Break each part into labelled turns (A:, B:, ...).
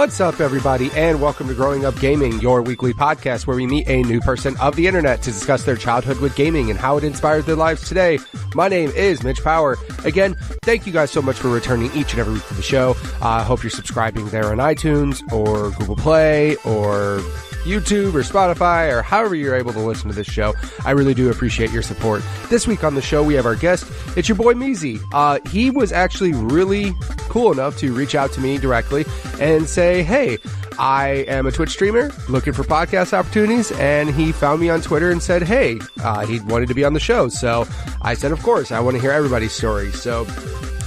A: What's up, everybody, and welcome to Growing Up Gaming, your weekly podcast where we meet a new person of the internet to discuss their childhood with gaming and how it inspires their lives today. My name is Mitch Power. Again, thank you guys so much for returning each and every week to the show. I hope you're subscribing there on iTunes or Google Play or YouTube or Spotify or however you're able to listen to this show. I really do appreciate your support. This week on the show, we have our guest. It's your boy Meezy. He was actually really cool enough to reach out to me directly and say, hey, I am a Twitch streamer looking for podcast opportunities, and he found me on Twitter and said, hey, he wanted to be on the show. So I said, of course, I want to hear everybody's story. So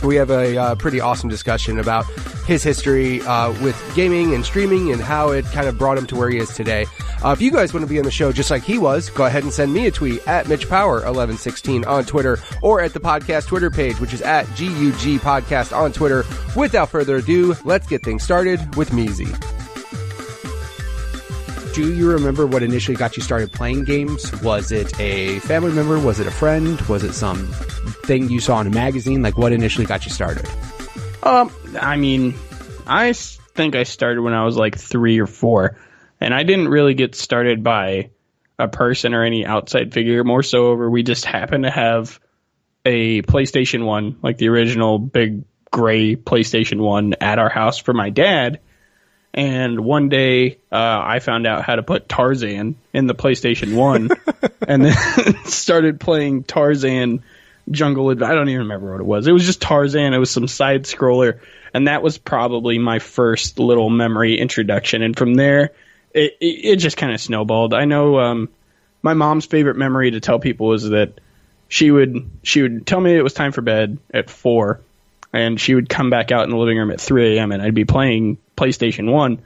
A: we have a pretty awesome discussion about his history with gaming and streaming and how it kind of brought him to where he is today. If you guys want to be on the show just like he was, go ahead and send me a tweet at MitchPower1116 on Twitter or at the podcast Twitter page, which is at GUG Podcast on Twitter. Without further ado, let's get things started with Meezy. Do you remember what initially got you started playing games? Was it a family member? Was it a friend? Was it some thing you saw in a magazine? Like, what initially got you started?
B: I think I started when I was like 3 or 4, and I didn't really get started by a person or any outside figure. More so over, we just happened to have a PlayStation 1, like the original big gray PlayStation 1 at our house for my dad. And one day, I found out how to put Tarzan in the PlayStation 1 and then started playing Tarzan Jungle Adventure. I don't even remember what it was. It was just Tarzan. It was some side scroller. And that was probably my first little memory introduction. And from there, it just kind of snowballed. I know my mom's favorite memory to tell people is that she would tell me it was time for bed at 4. And she would come back out in the living room at 3 a.m. and I'd be playing PlayStation 1.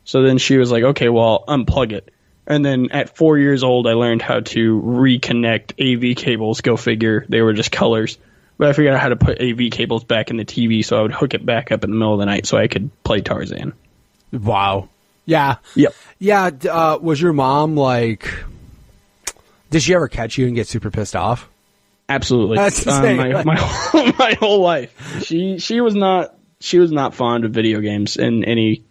B: So then she was like, okay, well, unplug it. And then at 4 years old, I learned how to reconnect AV cables. Go figure. They were just colors. But I figured out how to put AV cables back in the TV, so I would hook it back up in the middle of the night so I could play Tarzan.
A: Wow. Yeah.
B: Yep.
A: Yeah. Was your mom like, did she ever catch you and get super pissed off?
B: Absolutely.
A: That's
B: my whole life. She was not fond of video games in any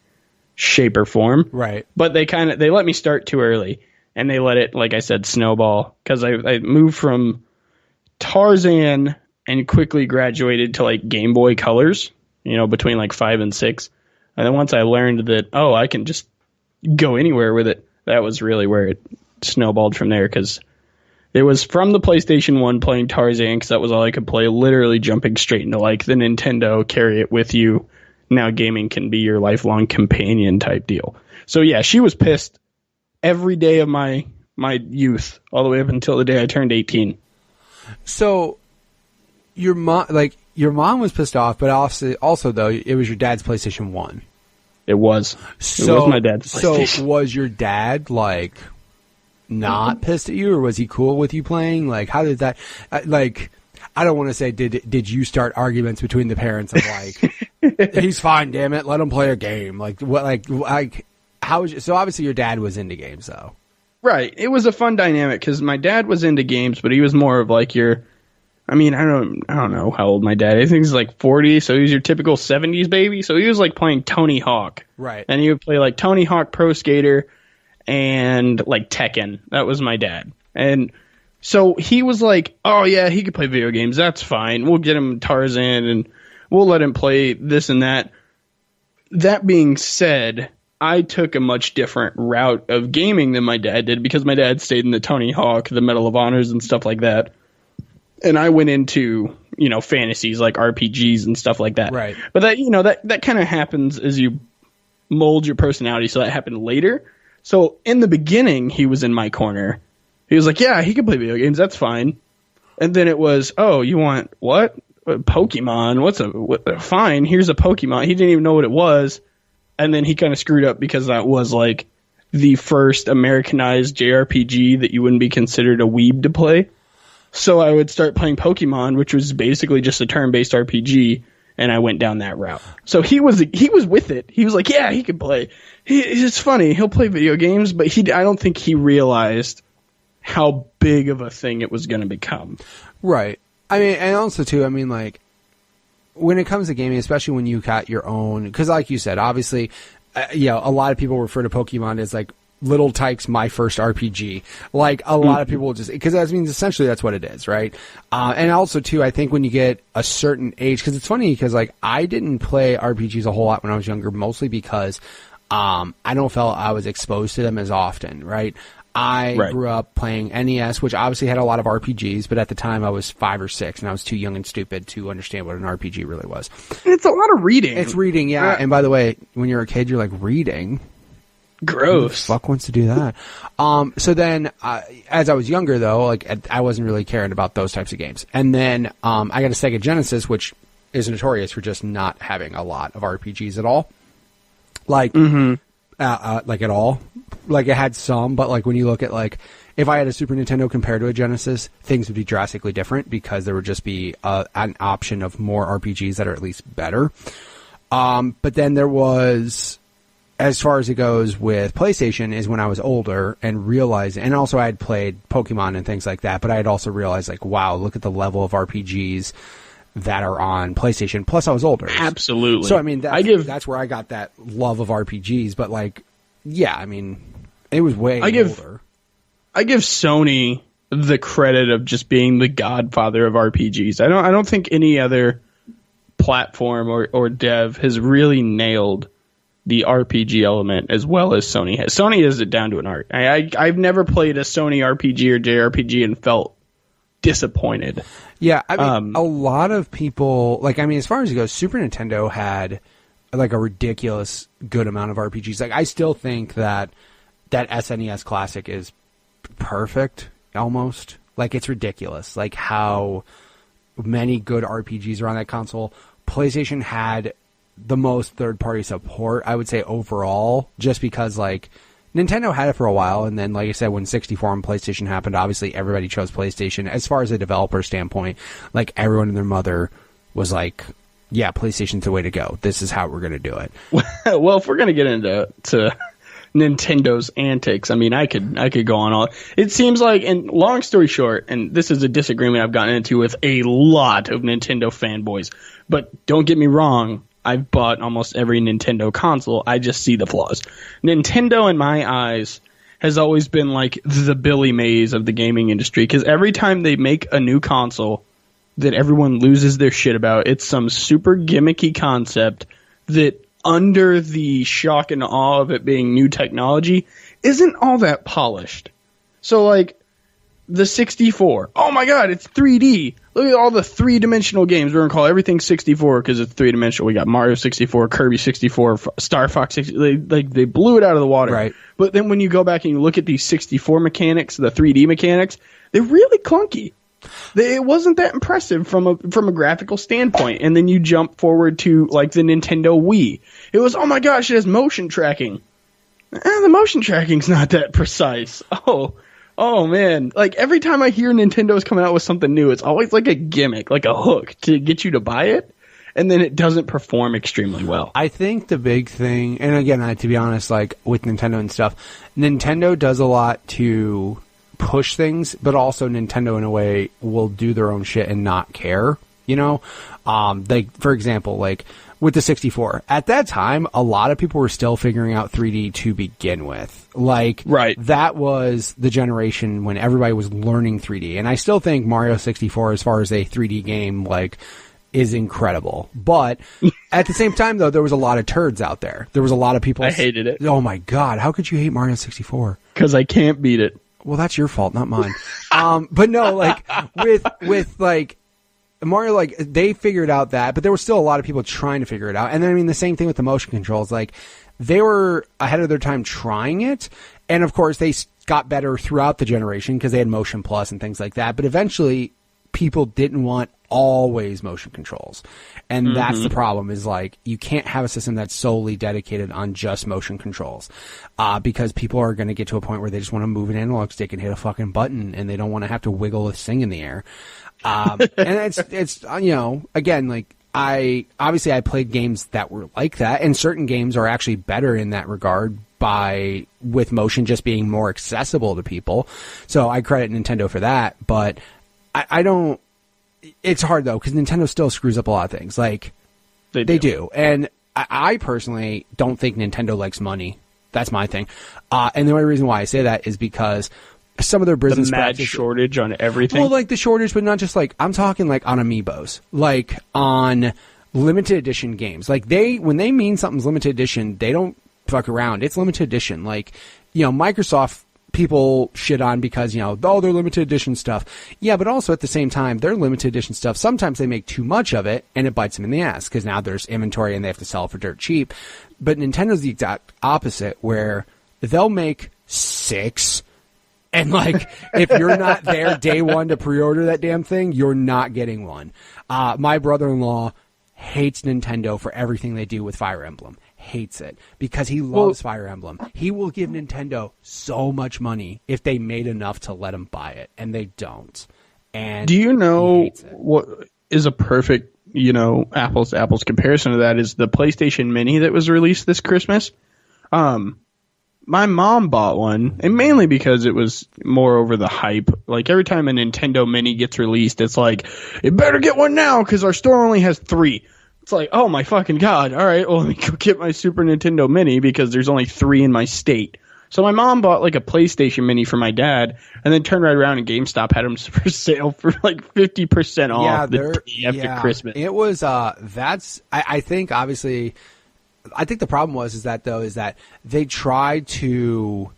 B: shape or form.
A: Right.
B: But they let me start too early, and they let it, like I said, snowball, because I moved from Tarzan and quickly graduated to like Game Boy Colors, between like 5 and 6. And then once I learned that, I can just go anywhere with it, that was really where it snowballed from there, because it was from the PlayStation 1 playing Tarzan, because that was all I could play, literally jumping straight into like the Nintendo, carry it with you. Now gaming can be your lifelong companion type deal. So yeah, she was pissed every day of my youth, all the way up until the day I turned 18.
A: So your mom was pissed off, but also though, it was your dad's PlayStation 1.
B: It was. It was my dad's PlayStation.
A: So was your dad like not pissed at you, or was he cool with you playing? Like, how did that, I don't want to say, did you start arguments between the parents of like, he's fine, damn it, let him play a game. Like, what, like, how was so obviously your dad was into games though.
B: Right. It was a fun dynamic because my dad was into games, but he was more of like I don't know how old my dad is. I think he's like 40, so he was your typical 70s baby. So he was like playing Tony Hawk.
A: Right.
B: And he would play like Tony Hawk Pro Skater and like Tekken. That was my dad. And so he was like, oh yeah, he could play video games. That's fine. We'll get him Tarzan and we'll let him play this and that. That being said, I took a much different route of gaming than my dad did, because my dad stayed in the Tony Hawk, the Medal of Honors and stuff like that. And I went into, fantasies like RPGs and stuff like that.
A: Right.
B: But that kind of happens as you mold your personality. So that happened later. So in the beginning, he was in my corner. He was like, yeah, he can play video games. That's fine. And then it was, oh, you want what? Pokemon? Fine. Here's a Pokemon. He didn't even know what it was. And then he kind of screwed up because that was like the first Americanized JRPG that you wouldn't be considered a weeb to play. So I would start playing Pokemon, which was basically just a turn-based RPG, and I went down that route. So he was with it. He was like, yeah, he can play. It's funny. He'll play video games, but I don't think he realized how big of a thing it was going to become.
A: Right. I mean, and also, too, like, when it comes to gaming, especially when you got your own, because like you said, obviously,
C: a lot of people refer to Pokemon as like Little Tyke's my first RPG. Like a lot of people just, because that means essentially that's what it is, right? And also too, I think when you get a certain age, because it's funny because like I didn't play RPGs a whole lot when I was younger, mostly because I don't feel I was exposed to them as often, right? I grew up playing NES, which obviously had a lot of RPGs, but at the time I was 5 or 6 and I was too young and stupid to understand what an RPG really was.
B: It's a lot of reading.
C: It's reading, yeah. And by the way, when you're a kid, you're like, reading?
B: Gross.
C: Who the fuck wants to do that? So then, as I was younger though, like I wasn't really caring about those types of games. And then, I got a Sega Genesis, which is notorious for just not having a lot of RPGs at all. Like, like at all. Like it had some, but like when you look at like, if I had a Super Nintendo compared to a Genesis, things would be drastically different because there would just be an option of more RPGs that are at least better. But then there was, as far as it goes with PlayStation, is when I was older and realized, and also I had played Pokemon and things like that, but I had also realized like, wow, look at the level of RPGs that are on PlayStation. Plus I was older.
B: Absolutely.
C: So I mean, that's where I got that love of RPGs, but like, yeah, I mean, it was way older.
B: I give Sony the credit of just being the godfather of RPGs. I don't think any other platform or dev has really nailed the RPG element as well as Sony has. Sony has it down to an art. I've never played a Sony RPG or JRPG and felt disappointed.
C: Yeah, I mean, a lot of people, like, I mean, as far as it goes, Super Nintendo had like a ridiculous good amount of RPGs. Like, I still think that SNES Classic is perfect, almost. Like, it's ridiculous, like how many good RPGs are on that console. PlayStation had the most third-party support, I would say, overall, just because, like, Nintendo had it for a while, and then, like I said, when 64 on PlayStation happened, obviously everybody chose PlayStation. As far as a developer standpoint, like, everyone and their mother was like, yeah, PlayStation's the way to go. This is how we're going to do it.
B: Well, if we're going to get into Nintendo's antics, I mean, I could go on all. It seems like, and long story short, and this is a disagreement I've gotten into with a lot of Nintendo fanboys, but don't get me wrong, I've bought almost every Nintendo console. I just see the flaws. Nintendo, in my eyes, has always been like the Billy Mays of the gaming industry, because every time they make a new console that everyone loses their shit about, it's some super gimmicky concept that, under the shock and awe of it being new technology, isn't all that polished. So, like, the 64. Oh my god, it's 3D. Look at all the three-dimensional games. We're going to call everything 64 because it's three-dimensional. We got Mario 64, Kirby 64, Star Fox 64. They blew it out of the water.
C: Right.
B: But then when you go back and you look at these 64 mechanics, the 3D mechanics, they're really clunky. It wasn't that impressive from a graphical standpoint. And then you jump forward to, like, the Nintendo Wii. It was, oh my gosh, it has motion tracking. The motion tracking's not that precise. Oh man, like every time I hear Nintendo's coming out with something new, it's always like a gimmick, like a hook to get you to buy it, and then it doesn't perform extremely well.
C: I think the big thing, and again, to be honest, like with Nintendo and stuff, Nintendo does a lot to push things, but also Nintendo in a way will do their own shit and not care, you know? Like, for example, like with the 64, at that time, a lot of people were still figuring out 3D to begin with. Like,
B: right.
C: That was the generation when everybody was learning 3D. And I still think Mario 64, as far as a 3D game, like, is incredible. But at the same time, though, there was a lot of turds out there. There was a lot of people.
B: I hated it.
C: Oh my god, how could you hate Mario 64?
B: Because I can't beat it.
C: Well, that's your fault, not mine. But no, like, with like, Mario, like, they figured out that, but there were still a lot of people trying to figure it out. And then, I mean, the same thing with the motion controls. Like, they were ahead of their time trying it. And, of course, they got better throughout the generation because they had Motion Plus and things like that. But eventually, people didn't want always motion controls. And that's the problem, is, like, you can't have a system that's solely dedicated on just motion controls. Because people are going to get to a point where they just want to move an analog stick and hit a fucking button, and they don't want to have to wiggle this thing in the air. And it's you know, again, like, I played games that were like that, and certain games are actually better in that regard with motion just being more accessible to people. So I credit Nintendo for that, but I don't, it's hard though, because Nintendo still screws up a lot of things. Like, they do. And I personally don't think Nintendo likes money. That's my thing. And the only reason why I say that is because some of their business practices,
B: shortage on everything.
C: Well, like the shortage, but not just like, I'm talking like on amiibos, like on limited edition games. Like when they mean something's limited edition, they don't fuck around. It's limited edition. Like, Microsoft people shit on because, they're limited edition stuff. Yeah, but also at the same time, their limited edition stuff, sometimes they make too much of it and it bites them in the ass because now there's inventory and they have to sell it for dirt cheap. But Nintendo's the exact opposite, where they'll make 6, and like, if you're not there day one to pre-order that damn thing, you're not getting one. My brother-in-law hates Nintendo for everything they do with Fire Emblem. Hates it because he loves Fire Emblem. He will give Nintendo so much money if they made enough to let him buy it, and they don't. And
B: do you know what is a perfect, apples to apples comparison to that is the PlayStation Mini that was released this Christmas? My mom bought one, and mainly because it was more over the hype. Like, every time a Nintendo Mini gets released, it's like, you better get one now because our store only has 3. It's like, oh my fucking God. All right, well, let me go get my Super Nintendo Mini because there's only 3 in my state. So my mom bought like a PlayStation Mini for my dad, and then turned right around and GameStop had them for sale for like 50% off the day after Christmas.
C: It was, I think, obviously, I think the problem is that they tried to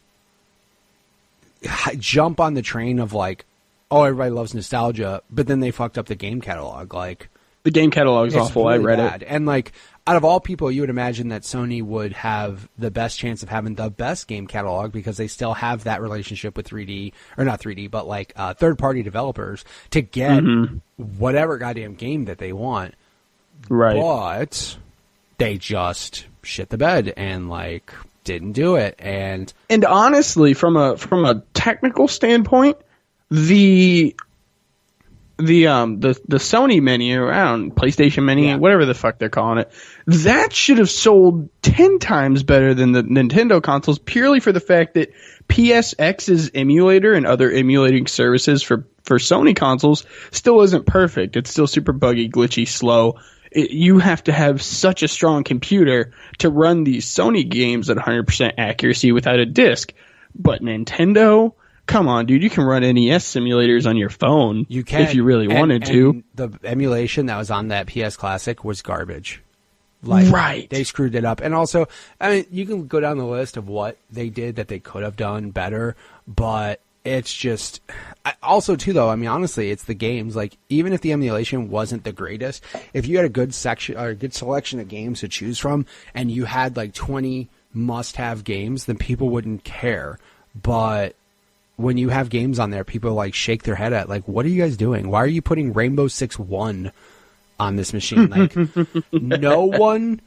C: jump on the train of like, oh, everybody loves nostalgia, but then they fucked up the game catalog. Like,
B: the game catalog is awful. Really, I read it.
C: And like, out of all people, you would imagine that Sony would have the best chance of having the best game catalog because they still have that relationship with 3D, or not 3D, but like third-party developers to get whatever goddamn game that they want.
B: Right.
C: But they just shit the bed and like didn't do it. And
B: honestly, from a technical standpoint, the Sony Mini, around PlayStation Mini, whatever the fuck they're calling it, that should have sold 10 times better than the Nintendo consoles, purely for the fact that PSX's emulator and other emulating services for Sony consoles still isn't perfect. It's still super buggy, glitchy, slow. You have to have such a strong computer to run these Sony games at 100% accuracy without a disc. But Nintendo, come on, dude, you can run NES simulators on your phone. You can, if you really wanted to.
C: And the emulation that was on that PS Classic was garbage. Like,
B: right.
C: They screwed it up. And also, I mean, you can go down the list of what they did that they could have done better, but it's just... Also, too, though, I mean, honestly, it's the games. Like, even if the emulation wasn't the greatest, if you had a good section or a good selection of games to choose from, and you had like 20 must-have games, then people wouldn't care. But when you have games on there, people like shake their head at, like, what are you guys doing? Why are you putting Rainbow Six 1 on this machine? Like, no one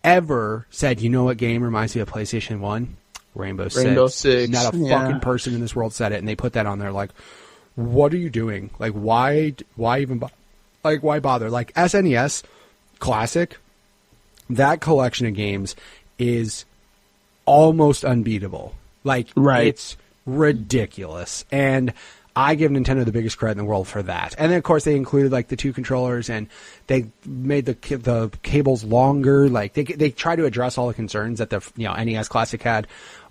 C: ever said, you know what game reminds me of PlayStation 1? Rainbow Six. Not a fucking person in this world said it, and they put that on there. Like, what are you doing? Like, why even why bother? Like, SNES Classic, that collection of games is almost unbeatable. Like, It's ridiculous. And I give Nintendo the biggest credit in the world for that. And then, of course, they included like the 2 controllers, and they made the cables longer. Like, they try to address all the concerns that the NES Classic had.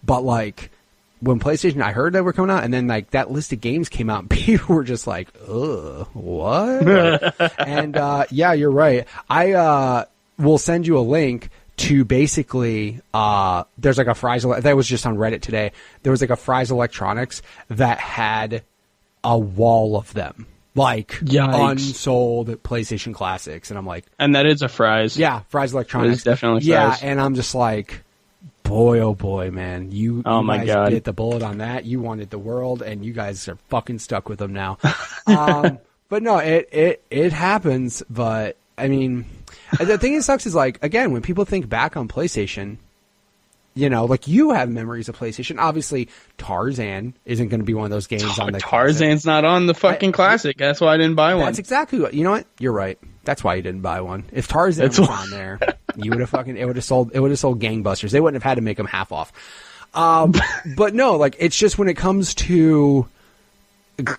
C: But like, when PlayStation, I heard that were coming out, and then like that list of games came out, and people were just like, ugh, what? And yeah, you're right. I will send you a link to basically, there's like a Fry's, that was just on Reddit today. There was like a Fry's Electronics that had a wall of them, like unsold PlayStation Classics, and I'm like,
B: and that is a Fry's.
C: Yeah, Fry's Electronics.
B: It's definitely Fry's.
C: Yeah, and I'm just like, boy, oh boy, man, you guys bit the bullet on that. You wanted the world, and you guys are fucking stuck with them now. But no, it happens. But I mean, the thing that sucks is like, again, when people think back on PlayStation, like you have memories of PlayStation. Obviously, Tarzan isn't going to be one of those games on the
B: Tarzan's not on the fucking Classic. That's why I didn't buy one.
C: That's exactly what. You know what? You're right. That's why you didn't buy one. If Tarzan was on there, you would have fucking it would have sold gangbusters. They wouldn't have had to make them half off. But no, like, it's just when it comes to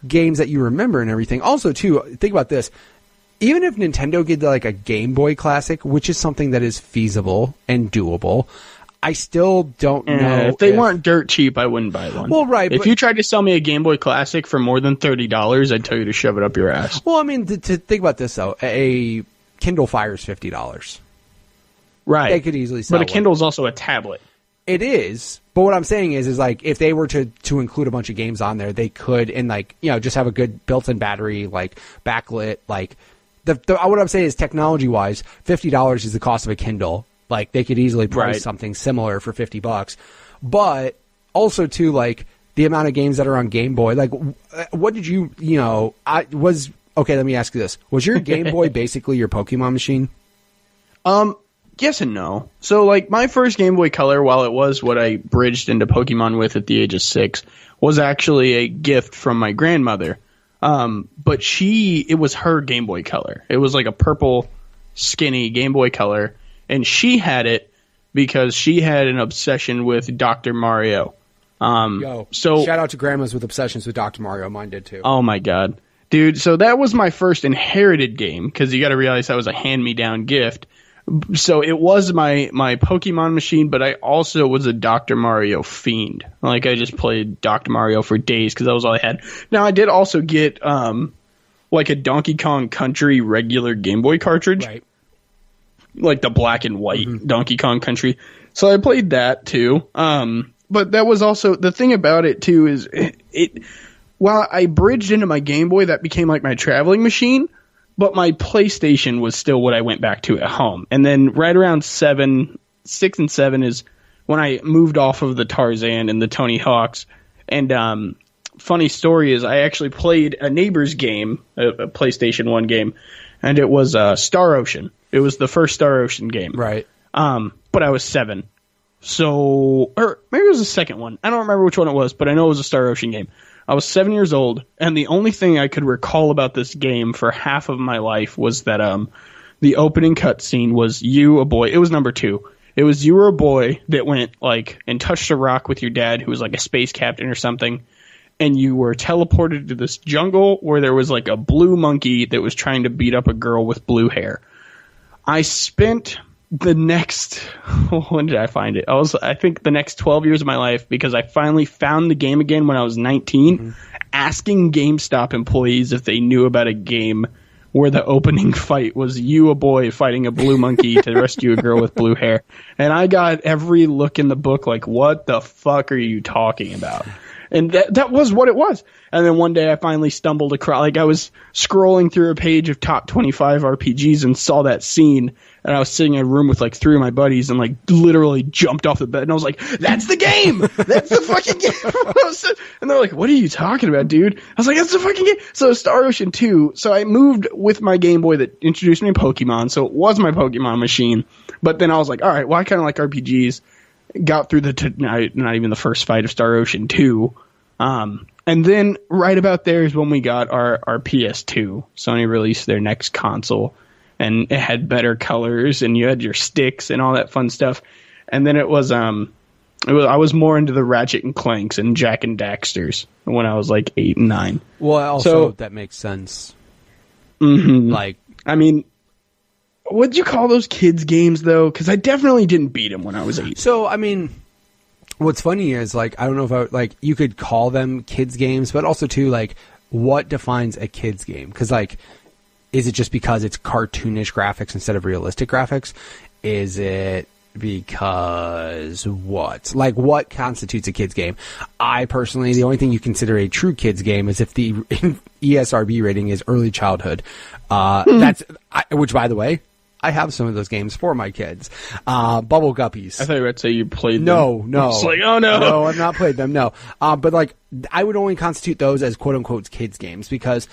C: games that you remember and everything. Also, too, think about this. even if Nintendo did like a Game Boy Classic, which is something that is feasible and doable, I still don't know.
B: If they weren't dirt cheap, I wouldn't buy one.
C: Well, right.
B: If you tried to sell me a Game Boy Classic for more than $30, I'd tell you to shove it up your ass.
C: Well, I mean, to think about this, though, a Kindle Fire is $50.
B: Right.
C: They could easily sell
B: But a
C: one.
B: Kindle's also a tablet.
C: It is. But what I'm saying is like, if they were to include a bunch of games on there, they could, and like, you know, just have a good built-in battery, like backlit, like, what I'm saying is technology-wise, $50 is the cost of a Kindle. Like, they could easily price something similar for $50. But also, too, like, the amount of games that are on Game Boy, like, what did you know, okay, let me ask you this. Was your Game Boy basically your Pokemon machine?
B: Yes and no. So, like, my first Game Boy Color, while it was what I bridged into Pokemon with at the age of 6, was actually a gift from my grandmother. But it was her Game Boy Color. It was like a purple, skinny Game Boy Color, and she had it because she had an obsession with Dr. Mario.
C: So shout out to grandmas with obsessions with Dr. Mario. Mine did too.
B: Oh my god. Dude, so that was my first inherited game, because you got to realize that was a hand-me-down gift. So it was my Pokemon machine, but I also was a Dr. Mario fiend. Like, I just played Dr. Mario for days because that was all I had. Now, I did also get like a Donkey Kong Country regular Game Boy cartridge.
C: Right. Like
B: the black and white Donkey Kong Country. So I played that too. But that was also, the thing about it too is, while I bridged into my Game Boy, that became like my traveling machine. But my PlayStation was still what I went back to at home. And then right around 6 and 7 is when I moved off of the Tarzan and the Tony Hawk's. And funny story is I actually played a neighbor's game, a PlayStation 1 game, and it was Star Ocean. It was the first Star Ocean game.
C: Right.
B: But I was 7. Or maybe it was the second one. I don't remember which one it was, but I know it was a Star Ocean game. I was 7 years old, and the only thing I could recall about this game for half of my life was that the opening cutscene was you, a boy. It was number 2. It was you were a boy that went like and touched a rock with your dad, who was like a space captain or something, and you were teleported to this jungle where there was like a blue monkey that was trying to beat up a girl with blue hair. I spent the next, when did I find it? I think the next 12 years of my life, because I finally found the game again when I was 19, asking GameStop employees if they knew about a game where the opening fight was you, a boy, fighting a blue monkey to rescue a girl with blue hair. And I got every look in the book like, what the fuck are you talking about? And that was what it was. And then one day I finally stumbled across, like, I was scrolling through a page of top 25 RPGs and saw that scene. And I was sitting in a room with like 3 of my buddies and like literally jumped off the bed. And I was like, that's the game! That's the fucking game! And they're like, what are you talking about, dude? I was like, that's the fucking game! So Star Ocean 2. So I moved with my Game Boy that introduced me to Pokemon. So it was my Pokemon machine. But then I was like, all right, well, I kind of like RPGs. Got through not even the first fight of Star Ocean 2. And then right about there is when we got our PS2. Sony released their next console, and it had better colors, and you had your sticks and all that fun stuff. And then I was more into the Ratchet and Clanks and Jack and Daxters when I was like 8 and 9.
C: Well, also that makes sense.
B: Mm-hmm.
C: Like,
B: I mean, what'd you call those kids games though? Because I definitely didn't beat them when I was 8.
C: So, I mean, what's funny is, like, I don't know if you could call them kids games, but also too, like, what defines a kids game? Because, like, is it just because it's cartoonish graphics instead of realistic graphics? Is it because what? Like, what constitutes a kids game? I personally, the only thing you consider a true kids game is if the ESRB rating is early childhood. Which, by the way, I have some of those games for my kids. Bubble Guppies.
B: I thought you were about to say you played them.
C: No.
B: It's like, oh no.
C: No, I've not played them, no. But, like, I would only constitute those as quote-unquote kids games because,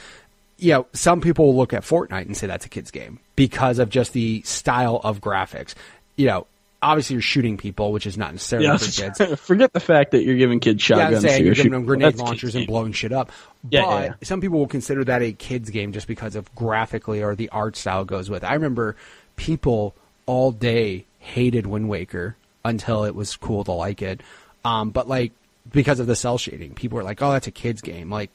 C: you know, some people will look at Fortnite and say that's a kids game because of just the style of graphics. You know, obviously you're shooting people, which is not necessarily for kids.
B: Forget the fact that you're giving kids shotguns.
C: Yeah, you're giving them grenade
B: That's
C: launchers and blowing shit up.
B: Yeah.
C: But some people will consider that a kids game just because of graphically or the art style goes with it. I remember people all day hated Wind Waker until it was cool to like it. But, like, because of the cell shading, people were like, oh, that's a kid's game. Like,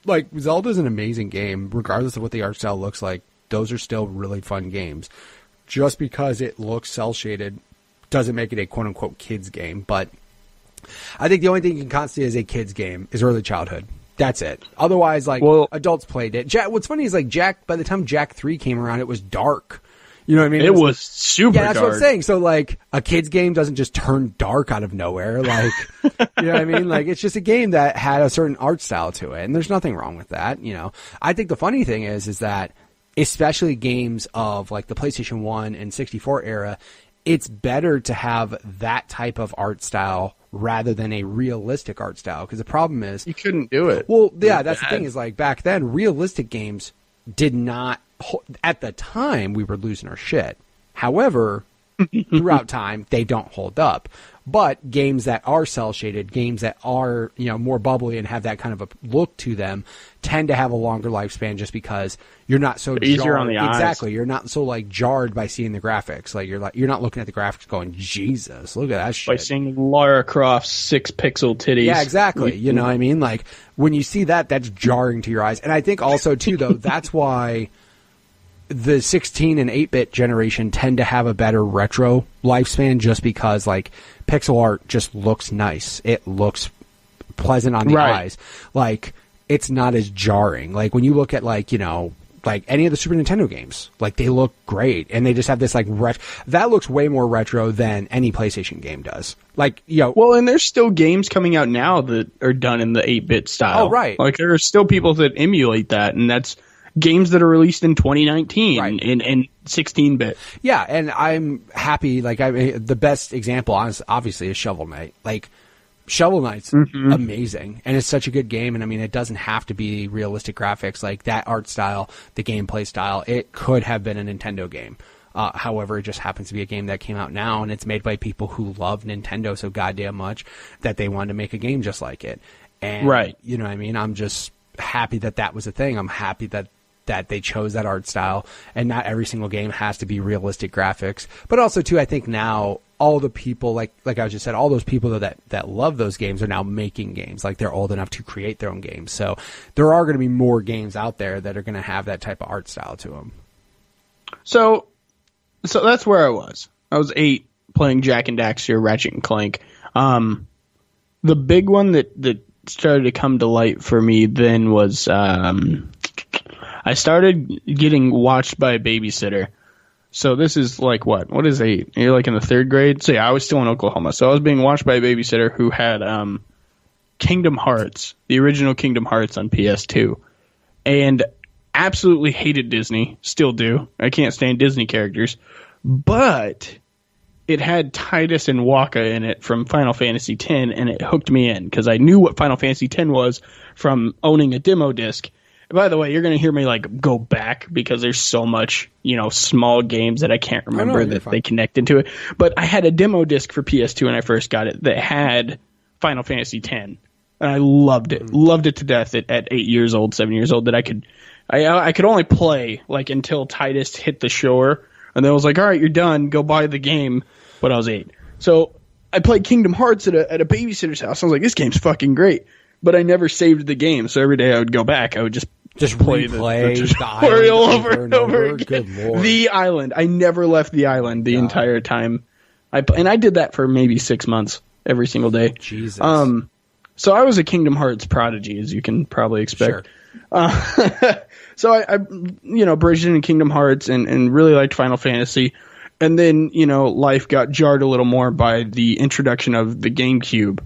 C: like, Zelda's an amazing game, regardless of what the art style looks like. Those are still really fun games. Just because it looks cel-shaded doesn't make it a quote-unquote kids game. But I think the only thing you can constantly as a kids game is early childhood. That's it. Otherwise, like, adults played it. What's funny is, like, by the time Jak 3 came around, it was dark. You know what I mean?
B: It was super dark.
C: Yeah, that's what I'm saying. So, like, a kid's game doesn't just turn dark out of nowhere. Like, you know what I mean? Like, it's just a game that had a certain art style to it, and there's nothing wrong with that, you know? I think the funny thing is that, especially games of, like, the PlayStation 1 and 64 era, it's better to have that type of art style rather than a realistic art style. Because the problem is...
B: You couldn't do it.
C: Well, yeah, that's the thing is, like, back then, realistic games did not... At the time, we were losing our shit. However, throughout time, they don't hold up. But games that are cel-shaded, games that are, you know, more bubbly and have that kind of a look to them, tend to have a longer lifespan just because you're not so
B: easier on the eyes.
C: Exactly, you're not so like jarred by seeing the graphics. Like you're not looking at the graphics going, Jesus, look at that shit.
B: By seeing Lara Croft's 6-pixel titties.
C: Yeah, exactly. You know what I mean? Like when you see that, that's jarring to your eyes. And I think also too, though, that's why the 16 and 8-bit generation tend to have a better retro lifespan, just because like pixel art just looks nice. It looks pleasant on the eyes. Like it's not as jarring. Like when you look at like, you know, like any of the Super Nintendo games, like they look great and they just have this like that looks way more retro than any PlayStation game does. Like, you know,
B: well, and there's still games coming out now that are done in the 8-bit style.
C: Oh, right.
B: Like there are still people that emulate that, and that's games that are released in 2019 in 16-bit.
C: Yeah, and I'm happy. Like, the best example, obviously, is Shovel Knight. Like, Shovel Knight's amazing, and it's such a good game. And I mean, it doesn't have to be realistic graphics. Like that art style, the gameplay style, it could have been a Nintendo game. However, it just happens to be a game that came out now, and it's made by people who love Nintendo so goddamn much that they wanted to make a game just like it. And, you know what I mean? I'm just happy that that was a thing. I'm happy that they chose that art style, and not every single game has to be realistic graphics. But also, too, I think now all the people, like I just said, all those people that love those games are now making games. Like, they're old enough to create their own games. So there are going to be more games out there that are going to have that type of art style to them.
B: So that's where I was. I was 8 playing Jak and Daxter, Ratchet and Clank. The big one that started to come to light for me then was I started getting watched by a babysitter. So this is like what is 8? You're like in the 3rd grade? So yeah, I was still in Oklahoma. So I was being watched by a babysitter who had Kingdom Hearts, the original Kingdom Hearts on PS2. And absolutely hated Disney. Still do. I can't stand Disney characters. But it had Tidus and Waka in it from Final Fantasy X, and it hooked me in because I knew what Final Fantasy X was from owning a demo disc. By the way, you're going to hear me like go back because there's so much, you know, small games that I can't remember that they connected to it. But I had a demo disc for PS2 when I first got it that had Final Fantasy X, and I loved it. Loved it to death at 8 years old, 7 years old, that I could only play like until Tidus hit the shore, and then I was like, all right, you're done. Go buy the game. But I was 8. So I played Kingdom Hearts at a babysitter's house. I was like, this game's fucking great. But I never saved the game, so every day I would go back. I would just play the tutorial over and over again. Good Lord. The island. I never left the island the entire time. And I did that for maybe 6 months every single day.
C: Jesus.
B: So I was a Kingdom Hearts prodigy, as you can probably expect. Sure. So I bridged into Kingdom Hearts and really liked Final Fantasy. And then, you know, life got jarred a little more by the introduction of the GameCube.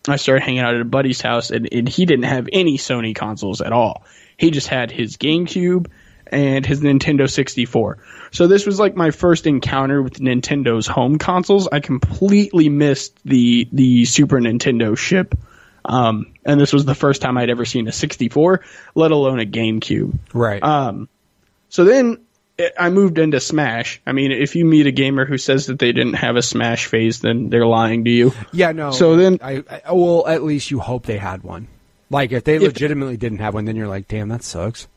B: I started hanging out at a buddy's house, and he didn't have any Sony consoles at all. He just had his GameCube and his Nintendo 64. So this was like my first encounter with Nintendo's home consoles. I completely missed the Super Nintendo ship. And this was the first time I'd ever seen a 64, let alone a GameCube.
C: Right.
B: So then I moved into Smash. I mean, if you meet a gamer who says that they didn't have a Smash phase, then they're lying to you.
C: Yeah, no.
B: So then,
C: well, at least you hope they had one. Like, if they legitimately didn't have one, then you're like, damn, that sucks.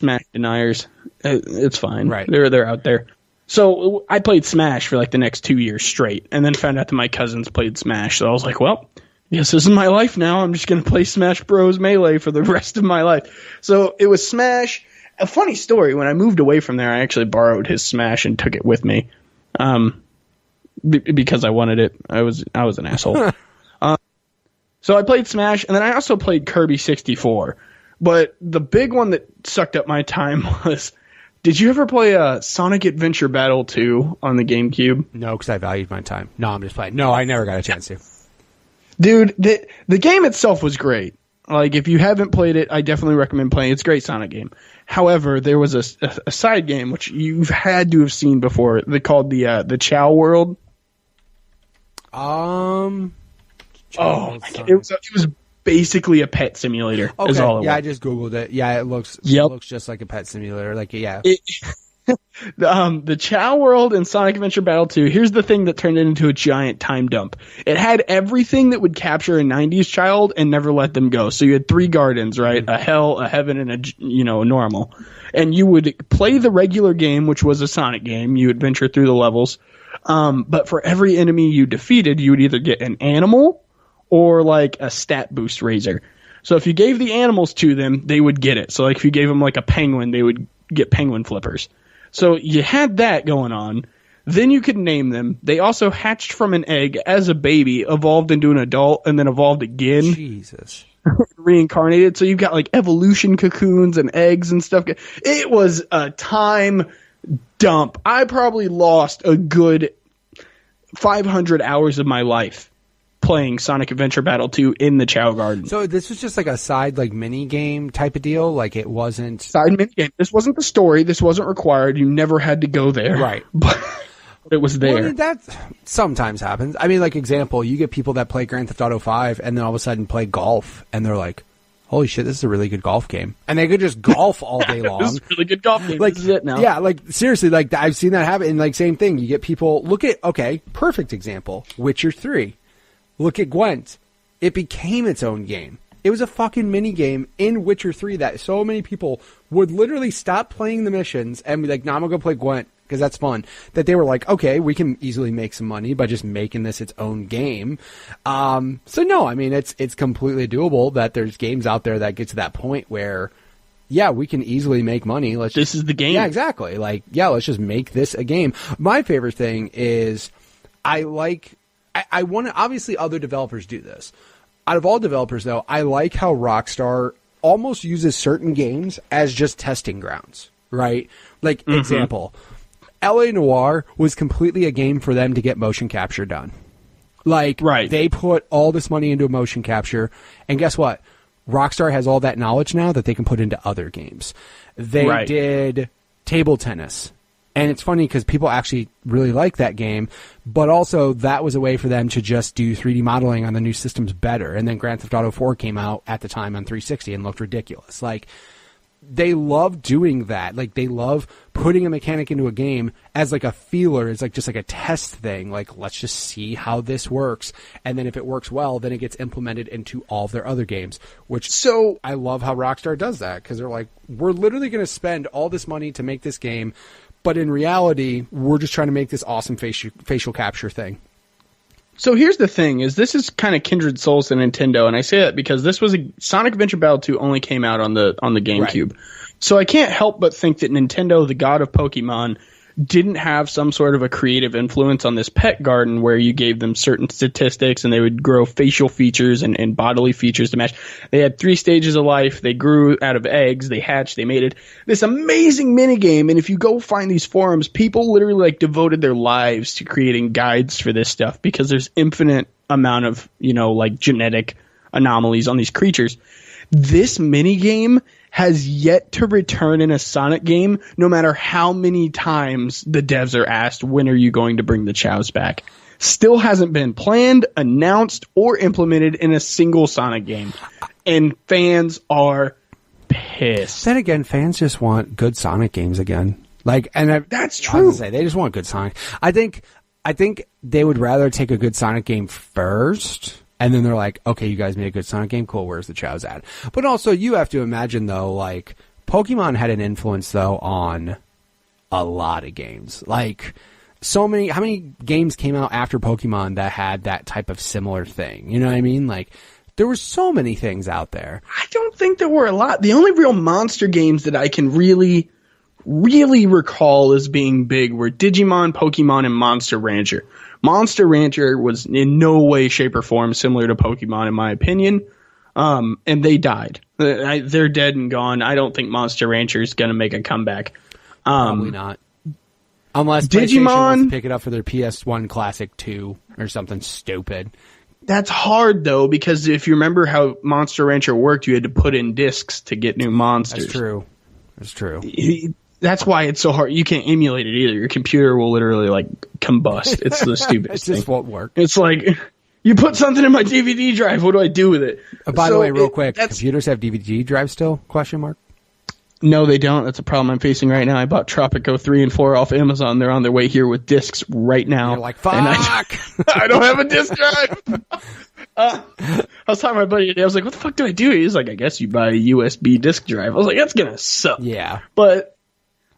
B: Smash deniers. It's fine.
C: Right.
B: They're out there. So I played Smash for like the next 2 years straight, and then found out that my cousins played Smash. So I was like, well, yes, this is my life now. I'm just going to play Smash Bros. Melee for the rest of my life. So it was Smash. A funny story, when I moved away from there, I actually borrowed his Smash and took it with me. Because I wanted it. I was an asshole. So I played Smash, and then I also played Kirby 64. But the big one that sucked up my time was, did you ever play Sonic Adventure Battle 2 on the GameCube?
C: No, because I valued my time. No, I'm just playing. No, I never got a chance to.
B: Dude, the game itself was great. Like, if you haven't played it, I definitely recommend playing it. It's a great Sonic game. However, there was a side game, which you've had to have seen before. They called the Chow World.
C: Oh,
B: it was basically a pet simulator.
C: Okay,
B: is all it was.
C: I just googled it. Yeah, it looks just like a pet simulator. Like, yeah.
B: The Chow World and Sonic Adventure Battle 2, here's the thing that turned it into a giant time dump. It had everything that would capture a 90s child and never let them go. So you had 3 gardens, right? A hell, a heaven, and a normal. And you would play the regular game, which was a Sonic game. You would venture through the levels. But for every enemy you defeated, you would either get an animal or like a stat boost raiser. So if you gave the animals to them, they would get it. So like if you gave them like a penguin, they would get penguin flippers. So you had that going on. Then you could name them. They also hatched from an egg as a baby, evolved into an adult, and then evolved again.
C: Jesus.
B: Reincarnated. So you've got like evolution cocoons and eggs and stuff. It was a time dump. I probably lost a good 500 hours of my life playing Sonic Adventure Battle 2 in the Chow Garden.
C: So this was just like a side, like, mini game type of deal? Like, it wasn't...
B: Side mini game. This wasn't the story. This wasn't required. You never had to go there.
C: Right.
B: But it was there.
C: Well, that sometimes happens. I mean, like, example, you get people that play Grand Theft Auto 5 and then all of a sudden play golf, and they're like, holy shit, this is a really good golf game. And they could just golf all day long.
B: This is a really good golf game.
C: Like,
B: this is it now.
C: Yeah, like, seriously, like, I've seen that happen. And, like, same thing. You get people, perfect example, Witcher 3. Look at Gwent. It became its own game. It was a fucking mini game in Witcher 3 that so many people would literally stop playing the missions and be like, nah, I'm going to go play Gwent because that's fun. That they were like, okay, we can easily make some money by just making this its own game. So no, I mean, it's completely doable that there's games out there that get to that point where, yeah, we can easily make money.
B: This is the game.
C: Yeah, exactly. Like, yeah, let's just make this a game. My favorite thing is I want to, obviously other developers do this. Out of all developers, though, I like how Rockstar almost uses certain games as just testing grounds, right? Like, example, LA Noire was completely a game for them to get motion capture done. Like, They put all this money into motion capture, and guess what? Rockstar has all that knowledge now that they can put into other games. They did table tennis. And it's funny because people actually really like that game, but also that was a way for them to just do 3D modeling on the new systems better. And then Grand Theft Auto 4 came out at the time on 360 and looked ridiculous. Like, they love doing that. Like, they love putting a mechanic into a game as like a feeler. It's like just like a test thing. Like, let's just see how this works. And then if it works well, then it gets implemented into all of their other games, so I love how Rockstar does that because they're like, we're literally going to spend all this money to make this game. But in reality, we're just trying to make this awesome facial capture thing.
B: So here's the thing: is this is kind of kindred souls to Nintendo, and I say that because this was Sonic Adventure Battle 2 only came out on the GameCube, so I can't help but think that Nintendo, the god of Pokemon, didn't have some sort of a creative influence on this pet garden where you gave them certain statistics and they would grow facial features and bodily features to match. They had 3 stages of life. They grew out of eggs. They hatched. They mated. This amazing minigame. And if you go find these forums, people literally like devoted their lives to creating guides for this stuff because there's infinite amount of, like genetic anomalies on these creatures. This minigame has yet to return in a Sonic game, no matter how many times the devs are asked, when are you going to bring the Chows back? Still hasn't been planned, announced, or implemented in a single Sonic game. And fans are pissed.
C: Then again, fans just want good Sonic games again. That's true. They just want good Sonic. I think they would rather take a good Sonic game first. And then they're like, okay, you guys made a good Sonic game. Cool. Where's the Chows at? But also you have to imagine though, like Pokemon had an influence though on a lot of games. Like how many games came out after Pokemon that had that type of similar thing? You know what I mean? Like, there were so many things out there.
B: I don't think there were a lot. The only real monster games that I can really recall as being big were Digimon, Pokemon, and Monster Rancher. Monster Rancher was in no way, shape, or form similar to Pokemon, in my opinion. And they died. They're dead and gone. I don't think Monster Rancher is going to make a comeback.
C: Probably not. Unless PlayStation wants to pick it up for their PS1 Classic 2 or something stupid.
B: That's hard, though, because if you remember how Monster Rancher worked, you had to put in discs to get new monsters.
C: That's true.
B: That's why it's so hard. You can't emulate it either. Your computer will literally, like, combust. It's the stupidest thing.
C: It just won't work.
B: It's like, you put something in my DVD drive. What do I do with it?
C: By the way, real quick, computers have DVD drives still? Question mark.
B: No, they don't. That's a problem I'm facing right now. I bought Tropico 3 and 4 off Amazon. They're on their way here with discs right now.
C: You're like, fuck!
B: I don't have a disc drive. I was talking to my buddy today. I was like, what the fuck do I do? He's like, I guess you buy a USB disc drive. I was like, that's going to suck.
C: Yeah.
B: But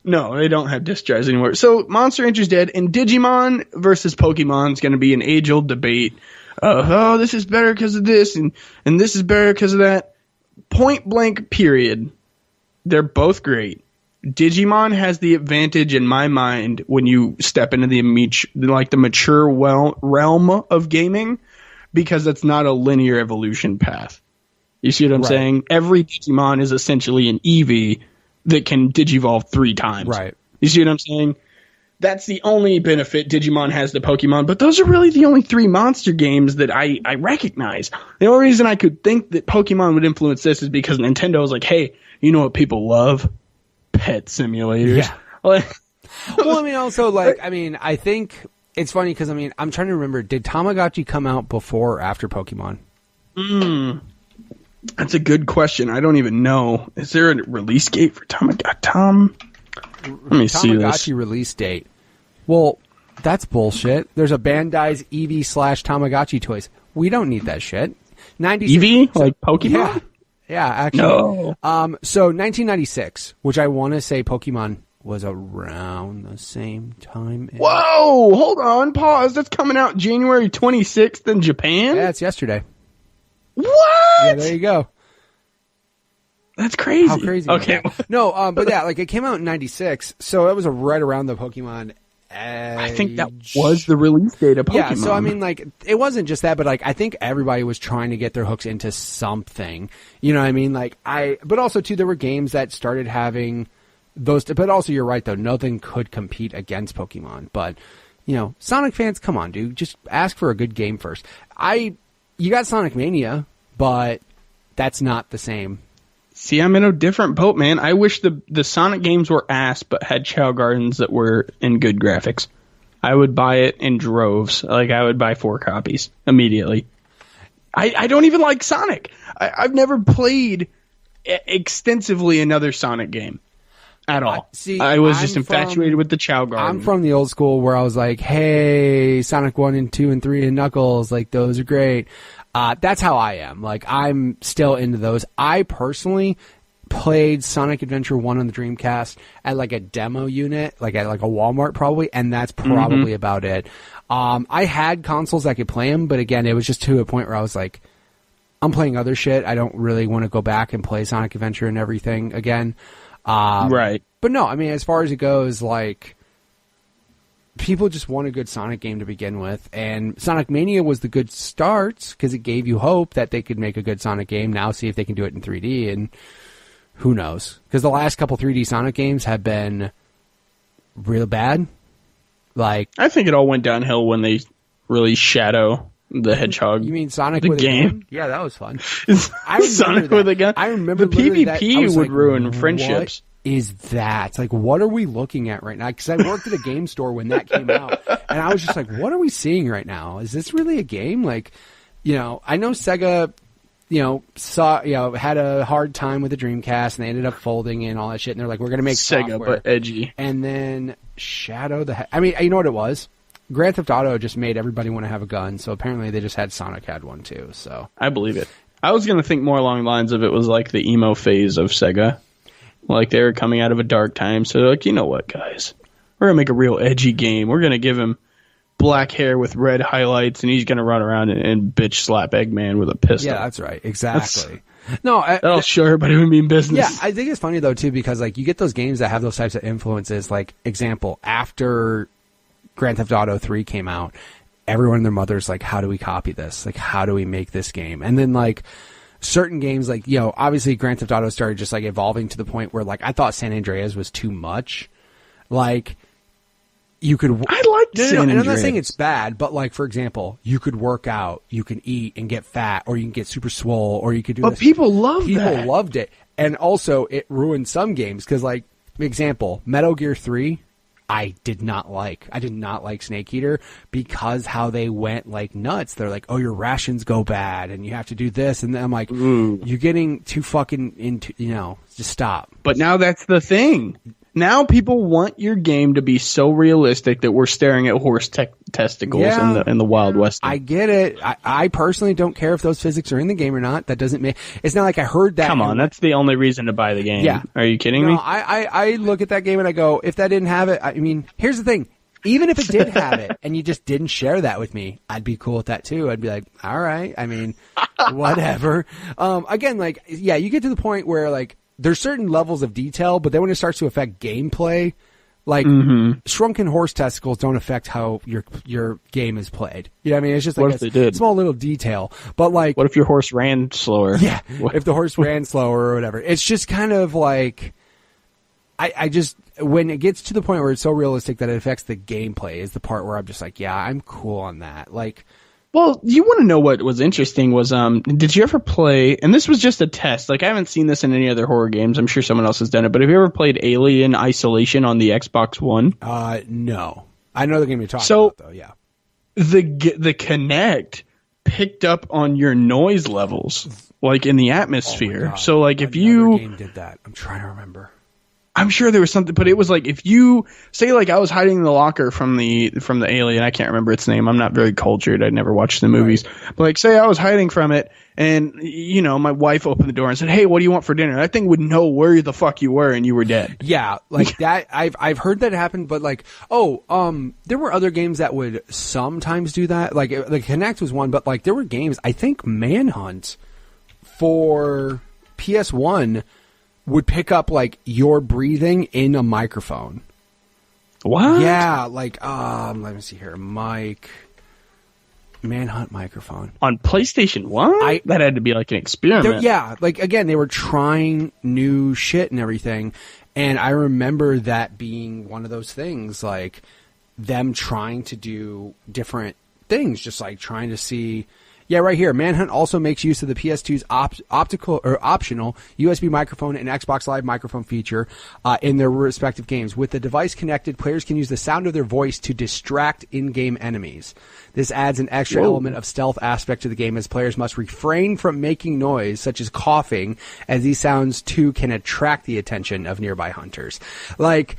B: no, they don't have disc drives anymore. So Monster Rancher's dead, and Digimon versus Pokemon is going to be an age-old debate. Oh, this is better because of this, and this is better because of that. Point blank, period. They're both great. Digimon has the advantage in my mind when you step into the mature realm of gaming, because it's not a linear evolution path. You see what I'm saying? Every Digimon is essentially an Eevee that can digivolve 3 times.
C: Right.
B: You see what I'm saying? That's the only benefit Digimon has to Pokemon, but those are really the only 3 monster games that I recognize. The only reason I could think that Pokemon would influence this is because Nintendo was like, hey, you know what people love? Pet simulators.
C: Yeah. Well, I mean, also, I think it's funny because, I'm trying to remember, did Tamagotchi come out before or after Pokemon?
B: That's a good question. I don't even know. Is there a release date for Tamagotchi? Let me see this.
C: Tamagotchi release date. Well, that's bullshit. There's a Bandai's Eevee/Tamagotchi toys. We don't need that shit.
B: Eevee? Like Pokemon?
C: Yeah, actually.
B: No.
C: So 1996, which I want to say Pokemon was around the same time.
B: Whoa! Hold on. Pause. That's coming out January 26th in Japan?
C: Yeah, it's yesterday.
B: What?
C: Yeah, there you go.
B: That's crazy.
C: How crazy.
B: Okay.
C: No, but yeah, it came out in 96, so it was right around the Pokemon
B: I think that was the release date of Pokemon.
C: Yeah, so it wasn't just that, but I think everybody was trying to get their hooks into something. You know what I mean? But also too, there were games that started having those, but also you're right though, nothing could compete against Pokemon. But, Sonic fans, come on, dude, just ask for a good game first. You got Sonic Mania, but that's not the same.
B: See, I'm in a different boat, man. I wish the Sonic games were ass, but had Chow Gardens that were in good graphics. I would buy it in droves. I would buy 4 copies immediately. I don't even like Sonic. I've never played extensively another Sonic game at all. I was just infatuated with the Chow Garden.
C: I'm from the old school where I was like, hey, Sonic 1 and 2 and 3 and Knuckles, those are great. That's how I am. I'm still into those. I personally played Sonic Adventure 1 on the Dreamcast at a demo unit, at a Walmart probably, and that's probably about it. I had consoles that could play them, but again, it was just to a point where I was like, I'm playing other shit. I don't really want to go back and play Sonic Adventure and everything again.
B: Right.
C: But no, as far as it goes, people just want a good Sonic game to begin with, and Sonic Mania was the good start because it gave you hope that they could make a good Sonic game. Now see if they can do it in 3D, and who knows? Because the last couple 3D Sonic games have been real bad. I
B: think it all went downhill when they released Shadow the Hedgehog.
C: You mean Sonic
B: the
C: with
B: game?
C: A gun? Yeah, that was fun.
B: Sonic with a gun.
C: I remember
B: the PvP would ruin friendships.
C: Is that what are we looking at right now? Because I worked at a game store when that came out, and I was just like, what are we seeing right now? Is this really a game? I know Sega, had a hard time with the Dreamcast, and they ended up folding and all that shit, and they're like, we're going to make
B: Sega,
C: software.
B: but edgy.
C: And then Shadow you know what it was? Grand Theft Auto just made everybody want to have a gun, so apparently they just had Sonic had one too, so.
B: I believe it. I was going to think more along the lines of it was the emo phase of Sega. They were coming out of a dark time, so you know what, guys? We're going to make a real edgy game. We're going to give him black hair with red highlights, and he's going to run around and bitch slap Eggman with a pistol.
C: Yeah, that's right. Exactly.
B: That'll show everybody we mean business.
C: Yeah, I think it's funny, though, too, because, like, you get those games that have those types of influences. Like, example, after Grand Theft Auto 3 came out, everyone and their mother's like, how do we copy this? Like, how do we make this game? And then, like, certain games, like, you know, obviously Grand Theft Auto started just, like, evolving to the point where, like, I thought San Andreas was too much. Like, you could...
B: I liked San Andreas.
C: And I'm not saying it's bad, but, like, for example, you could work out, you can eat and get fat, or you can get super swole, or you could do
B: But
C: this.
B: people loved that.
C: People loved it. And also, it ruined some games, because, like, example, Metal Gear 3... I did not like Snake Eater because how they went like nuts. They're like, oh, your rations go bad and you have to do this. And then I'm like, you're getting too fucking into, you know, just stop.
B: But now that's the thing. Now people want your game to be so realistic that we're staring at horse testicles in the Wild West.
C: I get it. I personally don't care if those physics are in the game or not. That doesn't make... It's not like I heard that...
B: Come on, that's the only reason to buy the game.
C: Yeah.
B: Are you kidding me?
C: I look at that game and I go, if that didn't have it... I mean, here's the thing. Even if it did have it and you just didn't share that with me, I'd be cool with that too. I'd be like, all right. I mean, whatever. Again, like, yeah, you get to the point where, like, there's certain levels of detail, but then when it starts to affect gameplay, like shrunken horse testicles don't affect how your game is played. You know what I mean? It's just like a small little detail. But like,
B: what if your horse ran slower?
C: Yeah, if the horse ran slower or whatever. It's just kind of like, I just, when it gets to the point where it's so realistic that it affects the gameplay is the part where I'm just like, yeah, I'm cool on that. Like,
B: well, you want to know what was interesting was, did you ever play, and this was just a test, like I haven't seen this in any other horror games, I'm sure someone else has done it, but have you ever played Alien Isolation on the Xbox One?
C: No. I know the game you're talking about, though, yeah.
B: The Kinect picked up on your noise levels, like in the atmosphere. So, like, if you...
C: game did that. I'm trying to remember.
B: I'm sure there was something, but it was like if you say, like, I was hiding in the locker from the alien, I can't remember its name. I'm not very cultured. I never watched the movies. Right. But like, say I was hiding from it, and you know, my wife opened the door and said, "Hey, what do you want for dinner?" That thing would know where the fuck you were, and you were dead.
C: Yeah, like that. I've heard that happen, but like, there were other games that would sometimes do that. Like the Kinect was one, but like there were games. I think Manhunt for PS1 would pick up like your breathing in a microphone.
B: What?
C: Yeah, like let me see here. Manhunt microphone.
B: On PlayStation 1? That had to be like an experiment.
C: Yeah, like again, they were trying new shit and everything. And I remember that being one of those things, like them trying to do different things, just like trying to see. Yeah, right here. Manhunt also makes use of the PS2's optical or optional USB microphone and Xbox Live microphone feature in their respective games. With the device connected, players can use the sound of their voice to distract in-game enemies. This adds an extra element of stealth aspect to the game, as players must refrain from making noise, such as coughing, as these sounds too can attract the attention of nearby hunters. Like,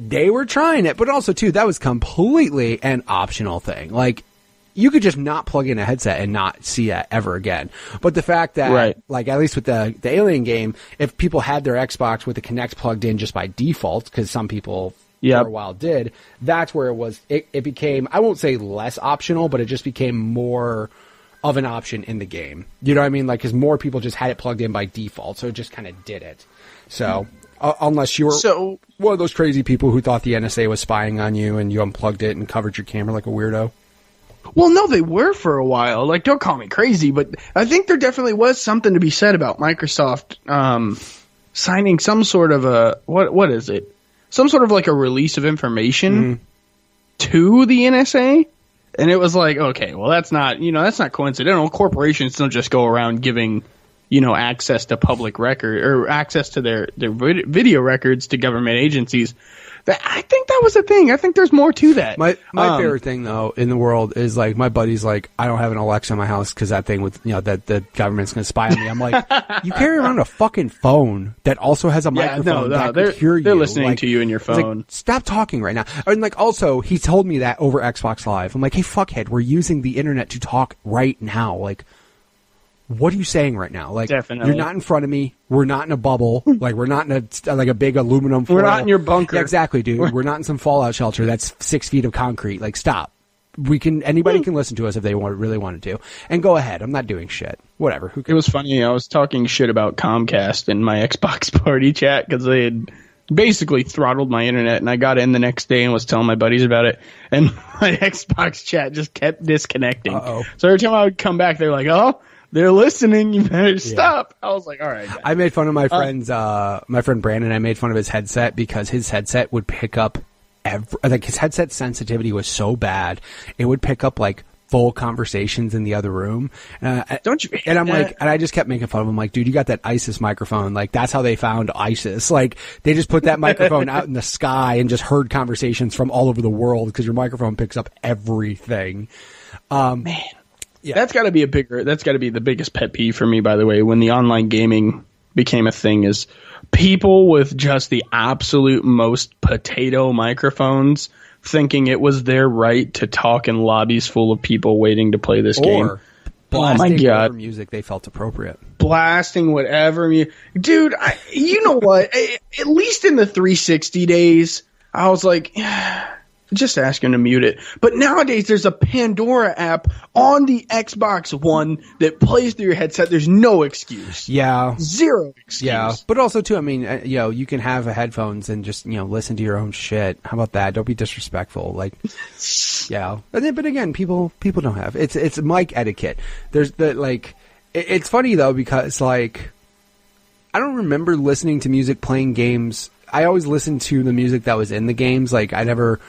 C: they were trying it, but also too, that was completely an optional thing. Like, you could just not plug in a headset and not see that ever again. But the fact that, like, at least with the Alien game, if people had their Xbox with the Kinect plugged in just by default, because some people for a while did, that's where it became, I won't say less optional, but it just became more of an option in the game. You know what I mean? Like, because more people just had it plugged in by default, so it just kind of did it. So, unless you were one of those crazy people who thought the NSA was spying on you and you unplugged it and covered your camera like a weirdo.
B: Well, no, they were for a while. Like, don't call me crazy, but I think there definitely was something to be said about Microsoft signing some sort of a what is it? Some sort of like a release of information to the NSA, and it was like, okay, well, that's not coincidental. Corporations don't just go around giving access to public record or access to their video records to government agencies. I think that was a thing. I think there's more to that.
C: My favorite thing, though, in the world is, like, my buddy's like, I don't have an Alexa in my house because that thing with, that the government's going to spy on me. I'm like, you carry around a fucking phone that also has a microphone that could hear you.
B: They're listening to you in your phone.
C: Like, stop talking right now. And, like, also, he told me that over Xbox Live. I'm like, hey, fuckhead, we're using the internet to talk right now. Like, what are you saying right now? Like,
B: Definitely.
C: you're not in front of me. We're not in a bubble. Like, we're not in a big aluminum foil.
B: We're not in your bunker.
C: Yeah, exactly, dude. We're not in some fallout shelter that's 6 feet of concrete. Like, stop. Anybody can listen to us if they really wanted to. And go ahead. I'm not doing shit. Whatever. Who cares?
B: It was funny. I was talking shit about Comcast in my Xbox party chat because they had basically throttled my internet, and I got in the next day and was telling my buddies about it, and my Xbox chat just kept disconnecting.
C: Uh-oh.
B: So every time I would come back, they're like, "Oh, they're listening. You better stop." I was like, "All right." Guys.
C: I made fun of my my friend Brandon. I made fun of his headset because his headset would pick up his headset sensitivity was so bad, it would pick up like full conversations in the other room.
B: Don't you?
C: And I'm like, and I just kept making fun of him. Like, dude, you got that ISIS microphone. Like, that's how they found ISIS. Like, they just put that microphone out in the sky and just heard conversations from all over the world because your microphone picks up everything.
B: Man, yeah, that's got to be the biggest pet peeve for me. By the way, when the online gaming became a thing, is people with just the absolute most potato microphones thinking it was their right to talk in lobbies full of people waiting to play this game.
C: Blasting whatever music they felt appropriate.
B: Blasting whatever music. Dude, you know what? At least in the 360 days, I was like, just ask him to mute it. But nowadays, there's a Pandora app on the Xbox One that plays through your headset. There's no excuse.
C: Yeah.
B: Zero excuse.
C: Yeah. But also, too, I mean, you can have headphones and just, listen to your own shit. How about that? Don't be disrespectful. Like, yeah. But again, people don't have. It's mic etiquette. There's it's funny, though, because, like, I don't remember listening to music playing games. I always listened to the music that was in the games. Like, I never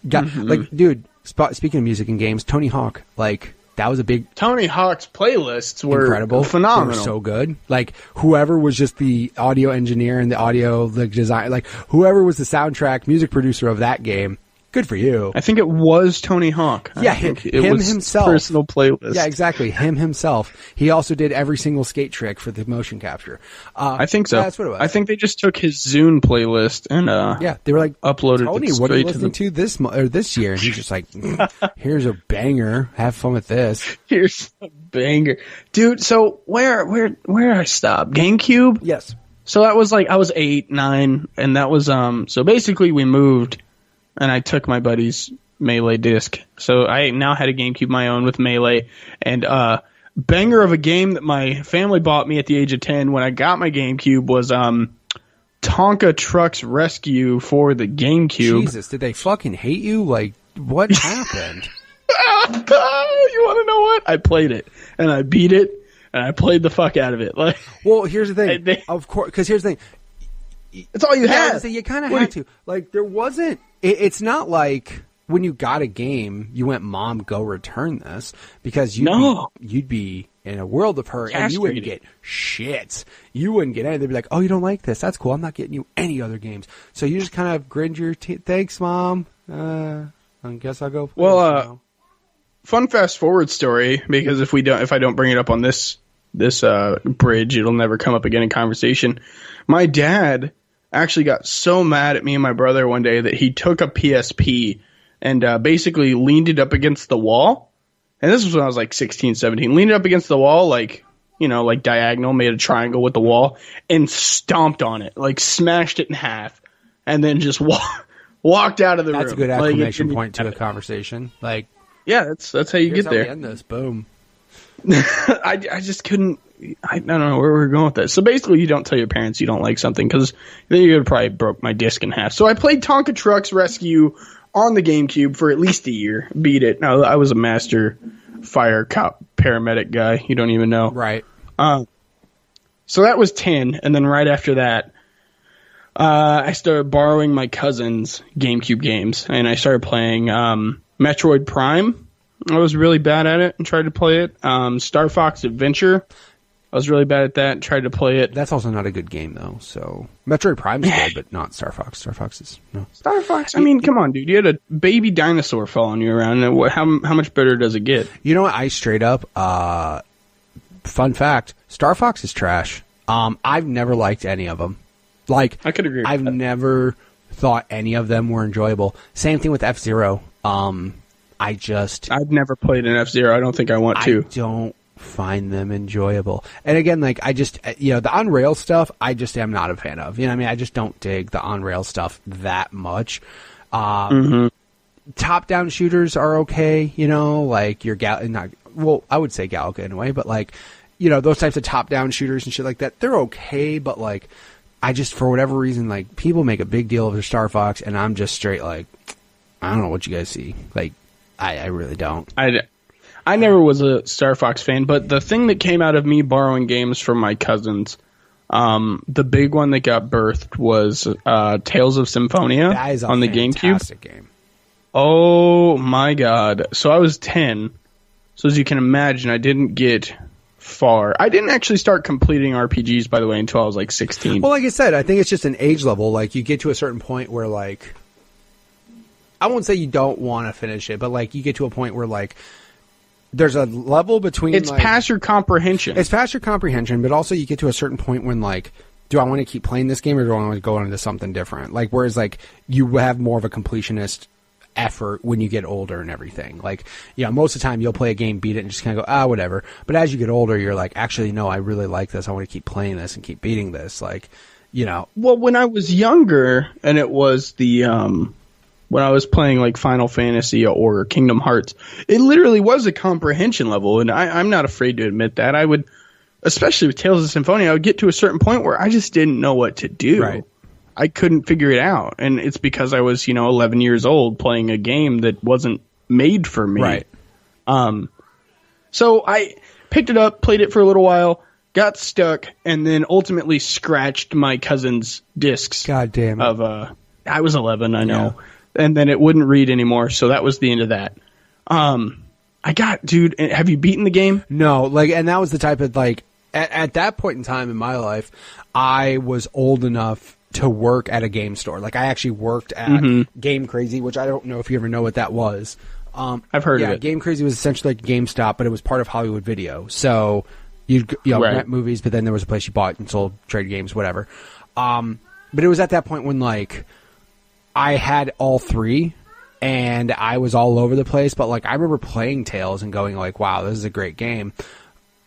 C: got like, dude. Speaking of music and games, Tony Hawk, like, that was a big.
B: Tony Hawk's playlists were
C: incredible,
B: phenomenal,
C: they were so good. Like, whoever was just the audio engineer and the audio design, like whoever was the soundtrack music producer of that game. Good for you.
B: I think it was Tony Hawk.
C: Yeah, him himself.
B: Personal playlist.
C: Yeah, exactly. Him himself. He also did every single skate trick for the motion capture.
B: I think so.
C: That's what it was.
B: I think they just took his Zune playlist and
C: they were like,
B: uploaded
C: Tony,
B: it
C: what are you
B: straight
C: listening to this year? And he's just like, here's a banger. Have fun with this.
B: Here's a banger, dude. So where I stop? GameCube.
C: Yes.
B: So that was like I was 8, 9, and that was so basically we moved. And I took my buddy's Melee disc. So I now had a GameCube my own with Melee. And banger of a game that my family bought me at the age of 10 when I got my GameCube was Tonka Trucks Rescue for the GameCube.
C: Jesus, did they fucking hate you? Like, what happened?
B: You want to know what? I played it. And I beat it. And I played the fuck out of it. Like,
C: well, here's the thing. Of course, because here's the thing.
B: It's all you had.
C: You kind of had to. Like, there wasn't. It's not like when you got a game, you went, "Mom, go return this," because you'd be in a world of hurt, and you wouldn't get shit. You wouldn't get anything. They'd be like, "Oh, you don't like this? That's cool. I'm not getting you any other games." So you just kind of grinned your teeth. Thanks, Mom. I guess I'll go.
B: Well, fun fast forward story, because if I don't bring it up on this bridge, it'll never come up again in conversation. My dad actually got so mad at me and my brother one day that he took a PSP and basically leaned it up against the wall. And this was when I was like 16, 17. Leaned it up against the wall, like diagonal, made a triangle with the wall, and stomped on it, like smashed it in half, and then just walked out of the room.
C: That's a good exclamation point to a conversation. Like,
B: yeah, that's how you get there.
C: We end this. Boom.
B: I just couldn't. I don't know where we're going with that. So basically, you don't tell your parents you don't like something, because then you would probably broke my disc in half. So I played Tonka Trucks Rescue on the GameCube for at least a year. Beat it. Now, I was a master fire cop paramedic guy. You don't even know.
C: Right.
B: So that was 10, and then right after that, I started borrowing my cousin's GameCube games, and I started playing Metroid Prime. I was really bad at it and tried to play it. Star Fox Adventure. I was really bad at that and tried to play it.
C: That's also not a good game, though. So Metroid Prime is good, but not Star Fox. Star Fox is no.
B: Star Fox. I mean, come on, dude. You had a baby dinosaur following you around. And how much better does it get?
C: You know what? I straight up. Fun fact: Star Fox is trash. I've never liked any of them. Like,
B: I could agree with
C: I've never thought any of them were enjoyable. Same thing with F-Zero. I've never
B: played an F-Zero. I don't think I want to.
C: find them enjoyable. And again, like, I just, the on-rail stuff, I just am not a fan of. You know what I mean? I just don't dig the on-rail stuff that much. Top-down shooters are okay, like your I would say Galaga in a way, but like, those types of top-down shooters and shit like that, they're okay, but like, I just, for whatever reason, like, people make a big deal of their Star Fox, and I'm just straight like, I don't know what you guys see. Like, I really don't.
B: I never was a Star Fox fan, but the thing that came out of me borrowing games from my cousins, the big one that got birthed was Tales of Symphonia on the GameCube.
C: Fantastic game.
B: Oh my god. So I was 10. So as you can imagine, I didn't get far. I didn't actually start completing RPGs, by the way, until I was like 16.
C: Well, like I said, I think it's just an age level. Like, you get to a certain point where, like, I won't say you don't want to finish it, but like, you get to a point where, like, there's a level between,
B: it's
C: like,
B: past your comprehension.
C: It's past your comprehension, but also you get to a certain point when, like, do I want to keep playing this game or do I want to go on to something different? Like, whereas, like, you have more of a completionist effort when you get older and everything. Like, most of the time you'll play a game, beat it, and just kind of go, whatever. But as you get older, you're like, actually, no, I really like this. I want to keep playing this and keep beating this. Like,
B: Well, when I was younger, and it was the, when I was playing like Final Fantasy or Kingdom Hearts, it literally was a comprehension level, and I'm not afraid to admit that. I would, especially with Tales of Symphonia, I would get to a certain point where I just didn't know what to do.
C: Right.
B: I couldn't figure it out, and it's because I was, 11 years old playing a game that wasn't made for me.
C: Right.
B: So I picked it up, played it for a little while, got stuck, and then ultimately scratched my cousin's discs.
C: God damn it.
B: I was 11, I know. Yeah. And then it wouldn't read anymore, so that was the end of that. Dude, have you beaten the game?
C: No, like, and that was the type of, like, at that point in time in my life, I was old enough to work at a game store. Like, I actually worked at Game Crazy, which I don't know if you ever know what that was.
B: I've heard of it.
C: Game Crazy was essentially like GameStop, but it was part of Hollywood Video. So you'd rent movies, but then there was a place you bought and sold trade games, whatever. But it was at that point when, like, I had all three and I was all over the place. But, like, I remember playing Tales and going like, wow, this is a great game.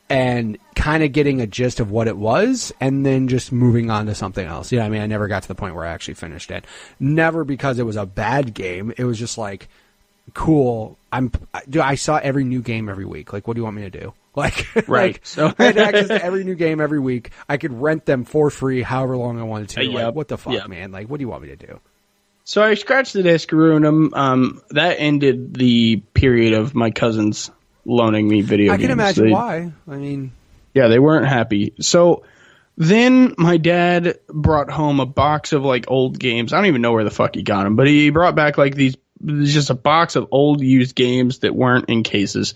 C: And kind of getting a gist of what it was, and then just moving on to something else. I mean, I never got to the point where I actually finished it. Never because it was a bad game. It was just like, cool. I saw every new game every week. Like, what do you want me to do? Like,
B: right.
C: Like, so I had access to every new game every week. I could rent them for free, however long I wanted to. Like, what the fuck, man? Like, what do you want me to do?
B: So I scratched the disc, ruined them. That ended the period of my cousins loaning me video games.
C: I can imagine why. I mean,
B: yeah, they weren't happy. So then my dad brought home a box of like old games. I don't even know where the fuck he got them, but he brought back like just a box of old used games that weren't in cases.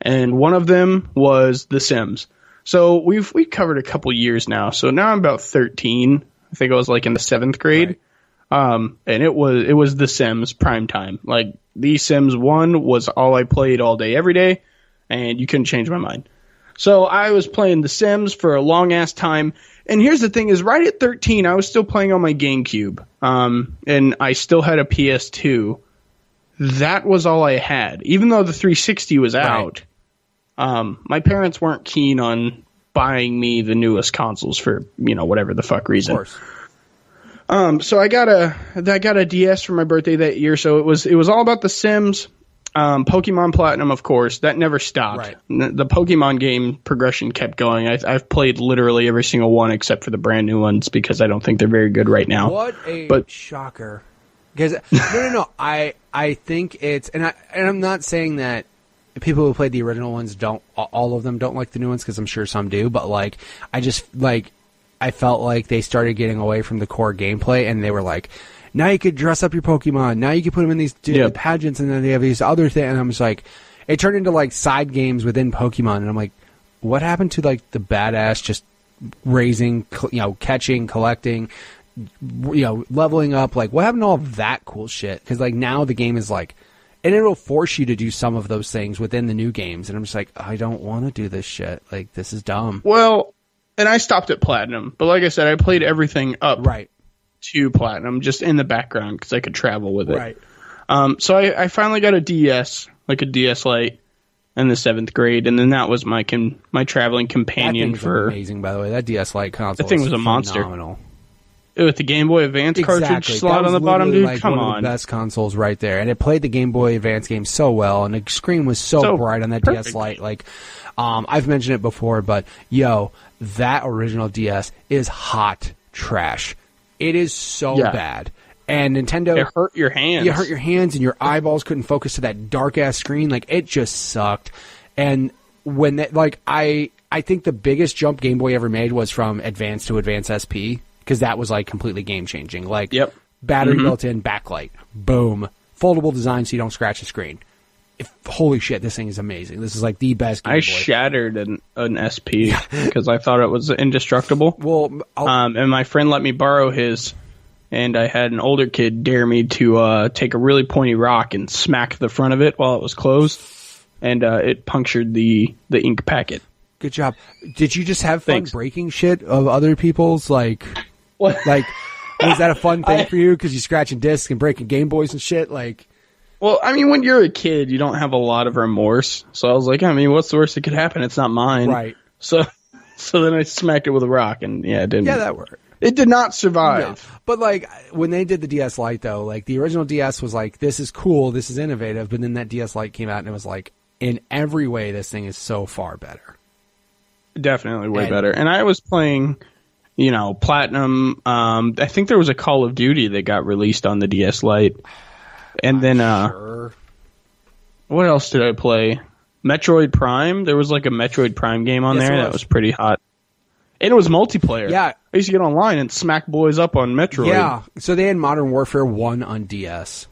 B: And one of them was The Sims. So we've covered a couple years now. So now I'm about 13. I think I was like in the 7th grade. Right. And it was The Sims prime time. Like, The Sims 1 was all I played all day, every day. And you couldn't change my mind. So I was playing The Sims for a long-ass time. And here's the thing is, right at 13, I was still playing on my GameCube. And I still had a PS2. That was all I had. Even though the 360 was out, my parents weren't keen on buying me the newest consoles for, whatever the fuck reason.
C: Of course.
B: So I got a DS for my birthday that year. So it was all about The Sims. Pokemon Platinum, of course, that never stopped.
C: Right.
B: The Pokemon game progression kept going. I've played literally every single one except for the brand new ones because I don't think they're very good right now.
C: What a shocker! Because no, I think it's and I'm not saying that people who played the original ones all of them don't like the new ones, because I'm sure some do. But like, I felt like they started getting away from the core gameplay, and they were like, now you could dress up your Pokemon. Now you can put them in these pageants, and then they have these other things. And I'm just like, it turned into like side games within Pokemon. And I'm like, what happened to like the badass just raising, catching, collecting, leveling up? Like, what happened to all of that cool shit? Because like now the game is like, and it'll force you to do some of those things within the new games. And I'm just like, I don't want to do this shit. Like, this is dumb.
B: Well, and I stopped at Platinum. But like I said, I played everything up.
C: Right.
B: To Platinum, just in the background because I could travel with it.
C: Right.
B: So I finally got a DS, like a DS Lite, in the 7th grade, and then that was my my traveling companion
C: that
B: for.
C: Amazing, by the way. That DS Lite console.
B: That thing was a
C: phenomenal.
B: monster. With the Game Boy Advance cartridge slot on the bottom, dude.
C: Like
B: Come
C: one
B: on,
C: of the best consoles right there, and it played the Game Boy Advance game so well, and the screen was so bright on that
B: perfect.
C: DS Lite. Like, I've mentioned it before, but yo, that original DS is hot trash. It is so bad. And Nintendo,
B: it hurt your hands.
C: You hurt your hands, and your eyeballs couldn't focus to that dark ass screen. Like, it just sucked. And when that, like, I think the biggest jump Game Boy ever made was from Advance to Advance SP, because that was like completely game changing. Like, battery built in, backlight, boom, foldable design so you don't scratch the screen. Holy shit, this thing is amazing. This is like the best Game Boy.
B: I shattered an SP because I thought it was indestructible.
C: Well,
B: and my friend let me borrow his, and I had an older kid dare me to take a really pointy rock and smack the front of it while it was closed, and it punctured the ink packet.
C: Good job. Did you just have fun breaking shit of other people's, like,
B: what?
C: Like, was that a fun thing for you? Because you're scratching discs and breaking Game Boys and shit, like.
B: Well, I mean, when you're a kid, you don't have a lot of remorse. So I was like, I mean, what's the worst that could happen? It's not mine.
C: Right.
B: So then I smacked it with a rock, and it didn't.
C: Yeah, that worked.
B: It did not survive.
C: No. But, like, when they did the DS Lite, though, like, the original DS was like, this is cool, this is innovative, but then that DS Lite came out, and it was like, in every way, this thing is so far better.
B: Definitely way better. And I was playing, Platinum. I think there was a Call of Duty that got released on the DS Lite. And then, what else did I play? Metroid Prime. There was like a Metroid Prime game on there that was pretty hot. And it was multiplayer.
C: Yeah.
B: I used to get online and smack boys up on Metroid.
C: Yeah. So they had Modern Warfare 1 on DS.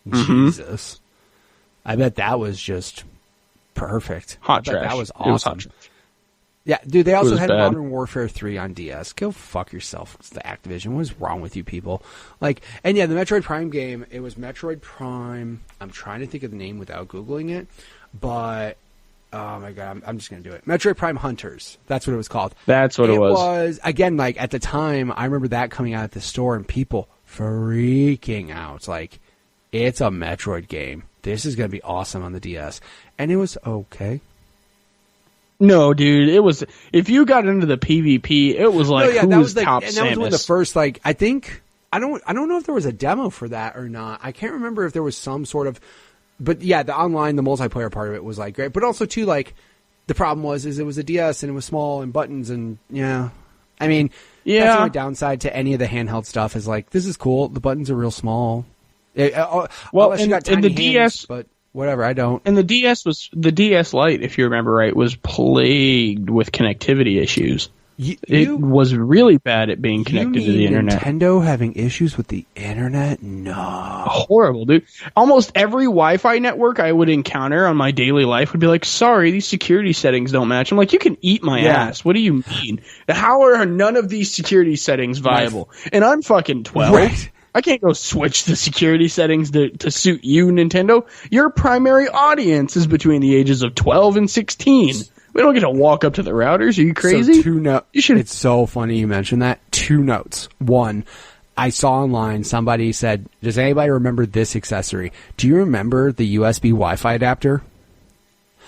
C: Jesus. I bet that was just perfect.
B: Hot trash.
C: That was awesome.
B: It was hot trash.
C: Yeah, dude, they also had
B: bad.
C: Modern Warfare 3 on DS. Go fuck yourself. It's the Activision. What is wrong with you people? Like, and yeah, the Metroid Prime game, it was Metroid Prime. I'm trying to think of the name without Googling it, but, oh my god, I'm just going to do it. Metroid Prime Hunters. That's what it was called.
B: That's what it was.
C: It was, again, like, at the time, I remember that coming out at the store and people freaking out. It's like, it's a Metroid game. This is going to be awesome on the DS. And it was okay.
B: No, dude, it was. If you got into the PvP, it was like who was top Samus.
C: And that was one of the first. Like, I think I don't know if there was a demo for that or not. I can't remember if there was some sort of. But yeah, the online, the multiplayer part of it was like great. But also too, like, the problem was it was a DS and it was small and buttons and I mean, that's the only downside to any of the handheld stuff is like this is cool. The buttons are real small. Unless you got tiny hands,
B: DS,
C: but. Whatever, I don't.
B: And the DS Lite, if you remember right, was plagued with connectivity issues. It was really bad at being connected to the internet.
C: Nintendo having issues with the internet? No.
B: Horrible, dude. Almost every Wi-Fi network I would encounter on my daily life would be like, sorry, these security settings don't match. I'm like, you can eat my ass. What do you mean? How are none of these security settings viable? And I'm fucking 12.
C: Right.
B: I can't go switch the security settings to suit you, Nintendo. Your primary audience is between the ages of 12 and 16. We don't get to walk up to the routers. Are you crazy?
C: So it's so funny you mentioned that. 2 notes. 1, I saw online somebody said, does anybody remember this accessory? Do you remember the USB Wi-Fi adapter?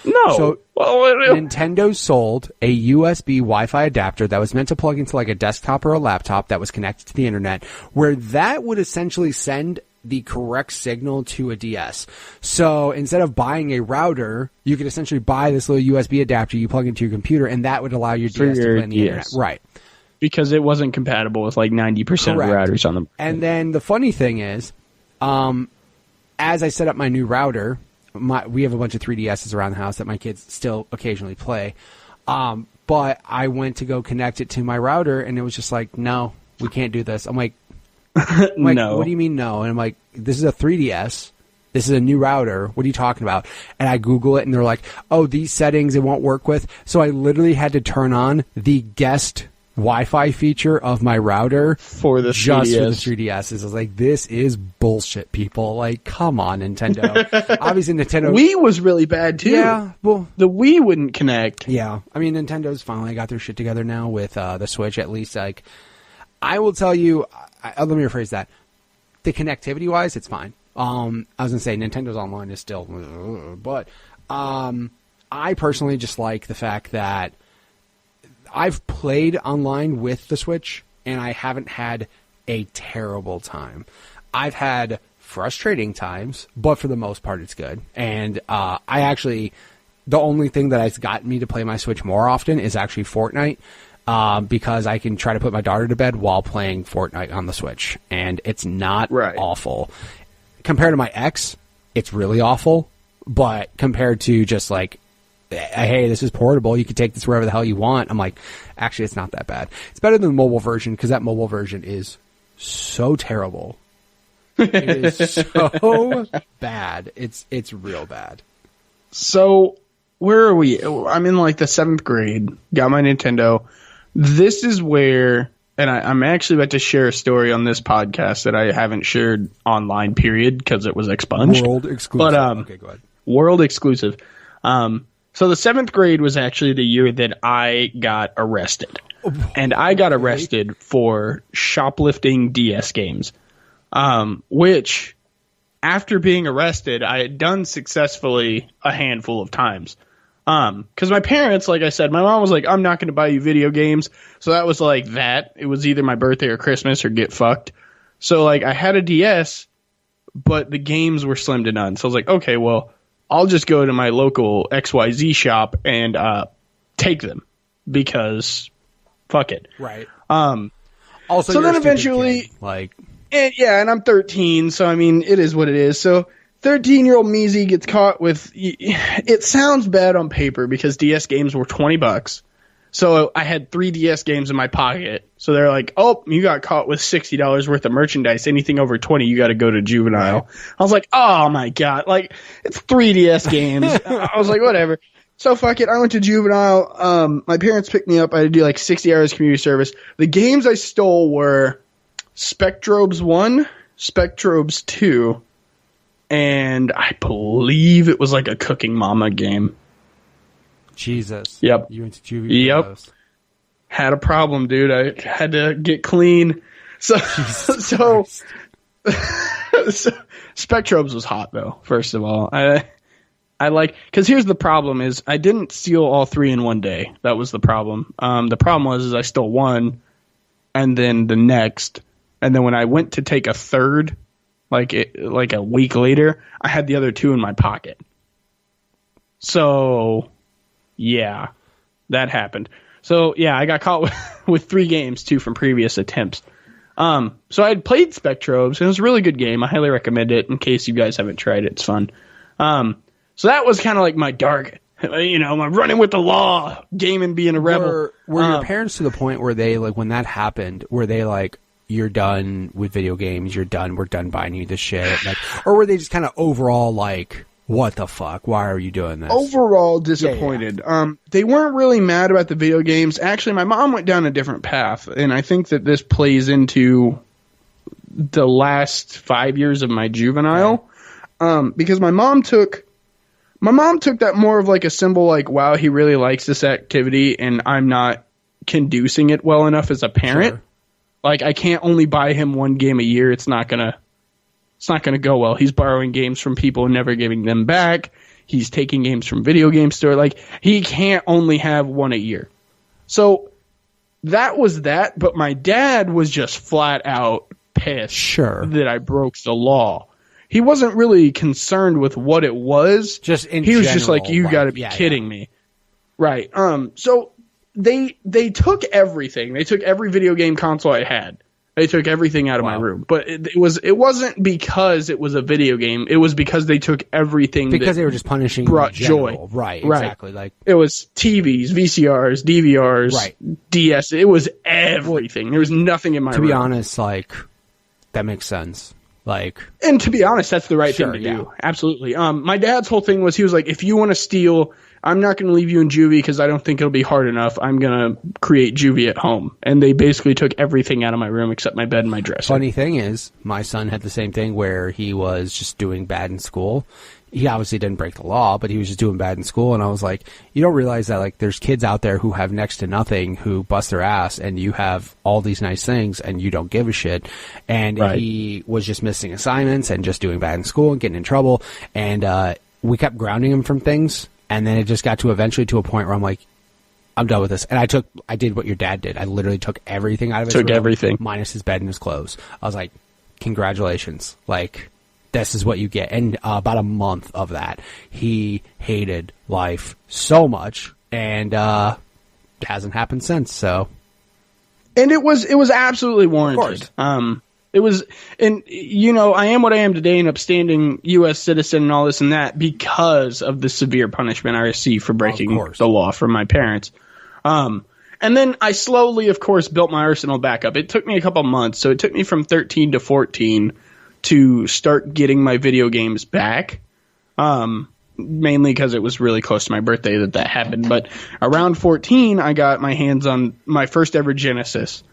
B: No.
C: So Nintendo sold a USB Wi-Fi adapter that was meant to plug into like a desktop or a laptop that was connected to the internet, where that would essentially send the correct signal to a DS. So instead of buying a router, you could essentially buy this little USB adapter you plug into your computer, and that would allow your DS to play on the internet. Right.
B: Because it wasn't compatible with like 90% of the routers on them.
C: And then the funny thing is, as I set up my new router, we have a bunch of 3DSs around the house that my kids still occasionally play. But I went to go connect it to my router, and it was just like, no, we can't do this. I'm like,
B: no.
C: What do you mean no? And I'm like, this is a 3DS. This is a new router. What are you talking about? And I Google it, and they're like, oh, these settings it won't work with. So I literally had to turn on the guest Wi-Fi feature of my router
B: for the
C: just
B: 3DS.
C: for the 3DSs. I was like, this is bullshit, people. Like, come on, Nintendo. Obviously, Nintendo.
B: Wii was really bad too.
C: Yeah, well,
B: the Wii wouldn't connect.
C: Yeah, I mean, Nintendo's finally got their shit together now with the Switch. At least, like, I will tell you. Let me rephrase that. The connectivity wise, it's fine. I was gonna say Nintendo's online is still, but I personally just like the fact that I've played online with the Switch, and I haven't had a terrible time. I've had frustrating times, but for the most part, it's good. And I actually, the only thing that has gotten me to play my Switch more often is actually Fortnite, because I can try to put my daughter to bed while playing Fortnite on the Switch, and it's not awful. Compared to my ex, it's really awful, but compared to just like, hey, this is portable, you can take this wherever the hell you want, I'm like, actually, it's not that bad. It's better than the mobile version, because that mobile version is so terrible. It is so bad. It's real bad.
B: So, where are we? I'm in like the 7th grade, got my Nintendo. This is where, and I'm actually about to share a story on this podcast that I haven't shared online, period, because it was expunged.
C: World exclusive.
B: But,
C: okay, go ahead.
B: World exclusive. So the 7th grade was actually the year that I got arrested. And I got arrested for shoplifting DS games. Which, after being arrested, I had done successfully a handful of times. Because my parents, like I said, my mom was like, I'm not going to buy you video games. So that was like that. It was either my birthday or Christmas or get fucked. So like I had a DS, but the games were slim to none. So I was like, okay, well, I'll just go to my local XYZ shop and take them because fuck it.
C: Right.
B: Also, so then eventually,
C: kid. Like,
B: and I'm 13, so I mean, it is what it is. So 13-year-old Meezy gets caught with. It sounds bad on paper because DS games were $20. So I had 3 DS games in my pocket. So they're like, "Oh, you got caught with $60 worth of merchandise. Anything over 20, you got to go to juvenile." Right. I was like, "Oh my god!" Like it's 3 DS games. I was like, "Whatever." So fuck it. I went to juvenile. My parents picked me up. I had to do like 60 hours community service. The games I stole were Spectrobes 1, Spectrobes 2, and I believe it was like a Cooking Mama game.
C: Jesus.
B: Yep.
C: You went to juvie. Yep.
B: Had a problem, dude. I had to get clean. So Spectrobes was hot though, first of all. I like, because here's the problem is I didn't steal all 3 in one day. That was the problem. The problem was I stole 1 and then the next. And then when I went to take a third, like a week later, I had the other 2 in my pocket. So, yeah, that happened. So, yeah, I got caught with 3 games, 2 from previous attempts. So I had played Spectrobes, and it was a really good game. I highly recommend it in case you guys haven't tried it. It's fun. So that was kind of like my dark, my running with the law, gaming, being a rebel.
C: Were your parents to the point where they, like, when that happened, were they like, you're done with video games, we're done buying you this shit? Like, or were they just kind of overall like, what the fuck? Why are you doing this?
B: Overall disappointed. Yeah. They weren't really mad about the video games. Actually, my mom went down a different path, and I think that this plays into the last 5 years of my juvenile. Okay. Because my mom took that more of like a symbol, like, wow, he really likes this activity, and I'm not conducing it well enough as a parent. Sure. Like, I can't only buy him 1 game a year. It's not gonna go well. He's borrowing games from people and never giving them back. He's taking games from video game store. Like, he can't only have 1 a year. So that was that. But my dad was just flat out pissed that I broke the law. He wasn't really concerned with what it was. He was just like, you got to be kidding me. Right. So they took everything. They took every video game console I had. They took everything out of my room. But it wasn't because it was a video game. It was because they took everything
C: because they were just punishing
B: brought joy.
C: Right, exactly. Like,
B: it was TVs, VCRs, DVRs, DS. It was everything. There was nothing in my room.
C: To be honest, like, that makes sense. Like,
B: and to be honest, that's the right thing to do. Absolutely. My dad's whole thing was, he was like, if you want to steal, I'm not going to leave you in juvie because I don't think it'll be hard enough. I'm going to create juvie at home. And they basically took everything out of my room except my bed and my dresser.
C: Funny thing is, my son had the same thing where he was just doing bad in school. He obviously didn't break the law, but he was just doing bad in school. And I was like, you don't realize that, like, there's kids out there who have next to nothing, who bust their ass, and you have all these nice things and you don't give a shit. And he was just missing assignments and just doing bad in school and getting in trouble. And we kept grounding him from things. And then it just got to eventually to a point where I'm like, I'm done with this. And I did what your dad did. I literally took everything out of his room,
B: everything
C: minus his bed and his clothes. I was like, congratulations. Like, this is what you get. And about a month of that, he hated life so much, and it hasn't happened since. So,
B: and it was absolutely warranted. It was, and I am what I am today, an upstanding U.S. citizen and all this and that because of the severe punishment I received for breaking the law from my parents. And then I slowly, of course, built my arsenal back up. It took me a couple months, so it took me from 13 to 14 to start getting my video games back. Mainly because it was really close to my birthday that happened. But around 14, I got my hands on my first ever Genesis.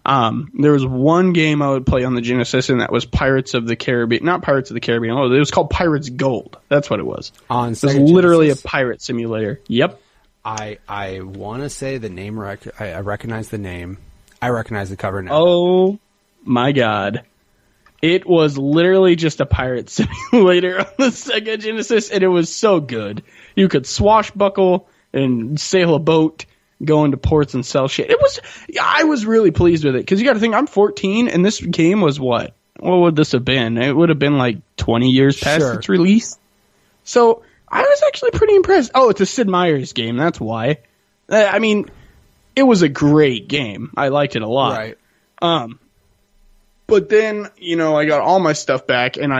B: There was one game I would play on the Genesis, and that was Pirates of the Caribbean. Not Pirates of the Caribbean. Oh, it was called Pirates Gold. That's what it was. It was literally a pirate simulator. Yep.
C: I want to say the name. I recognize the name. I recognize the cover now.
B: Oh, my God. It was literally just a pirate simulator on the Sega Genesis, and it was so good. You could swashbuckle and sail a boat, go into ports and sell shit. I was really pleased with it, because you got to think, I'm 14, and this game was what? What would this have been? It would have been like 20 years past its release. So I was actually pretty impressed. Oh, it's a Sid Meier's game. That's why. I mean, it was a great game. I liked it a lot.
C: Right.
B: But then, I got all my stuff back, and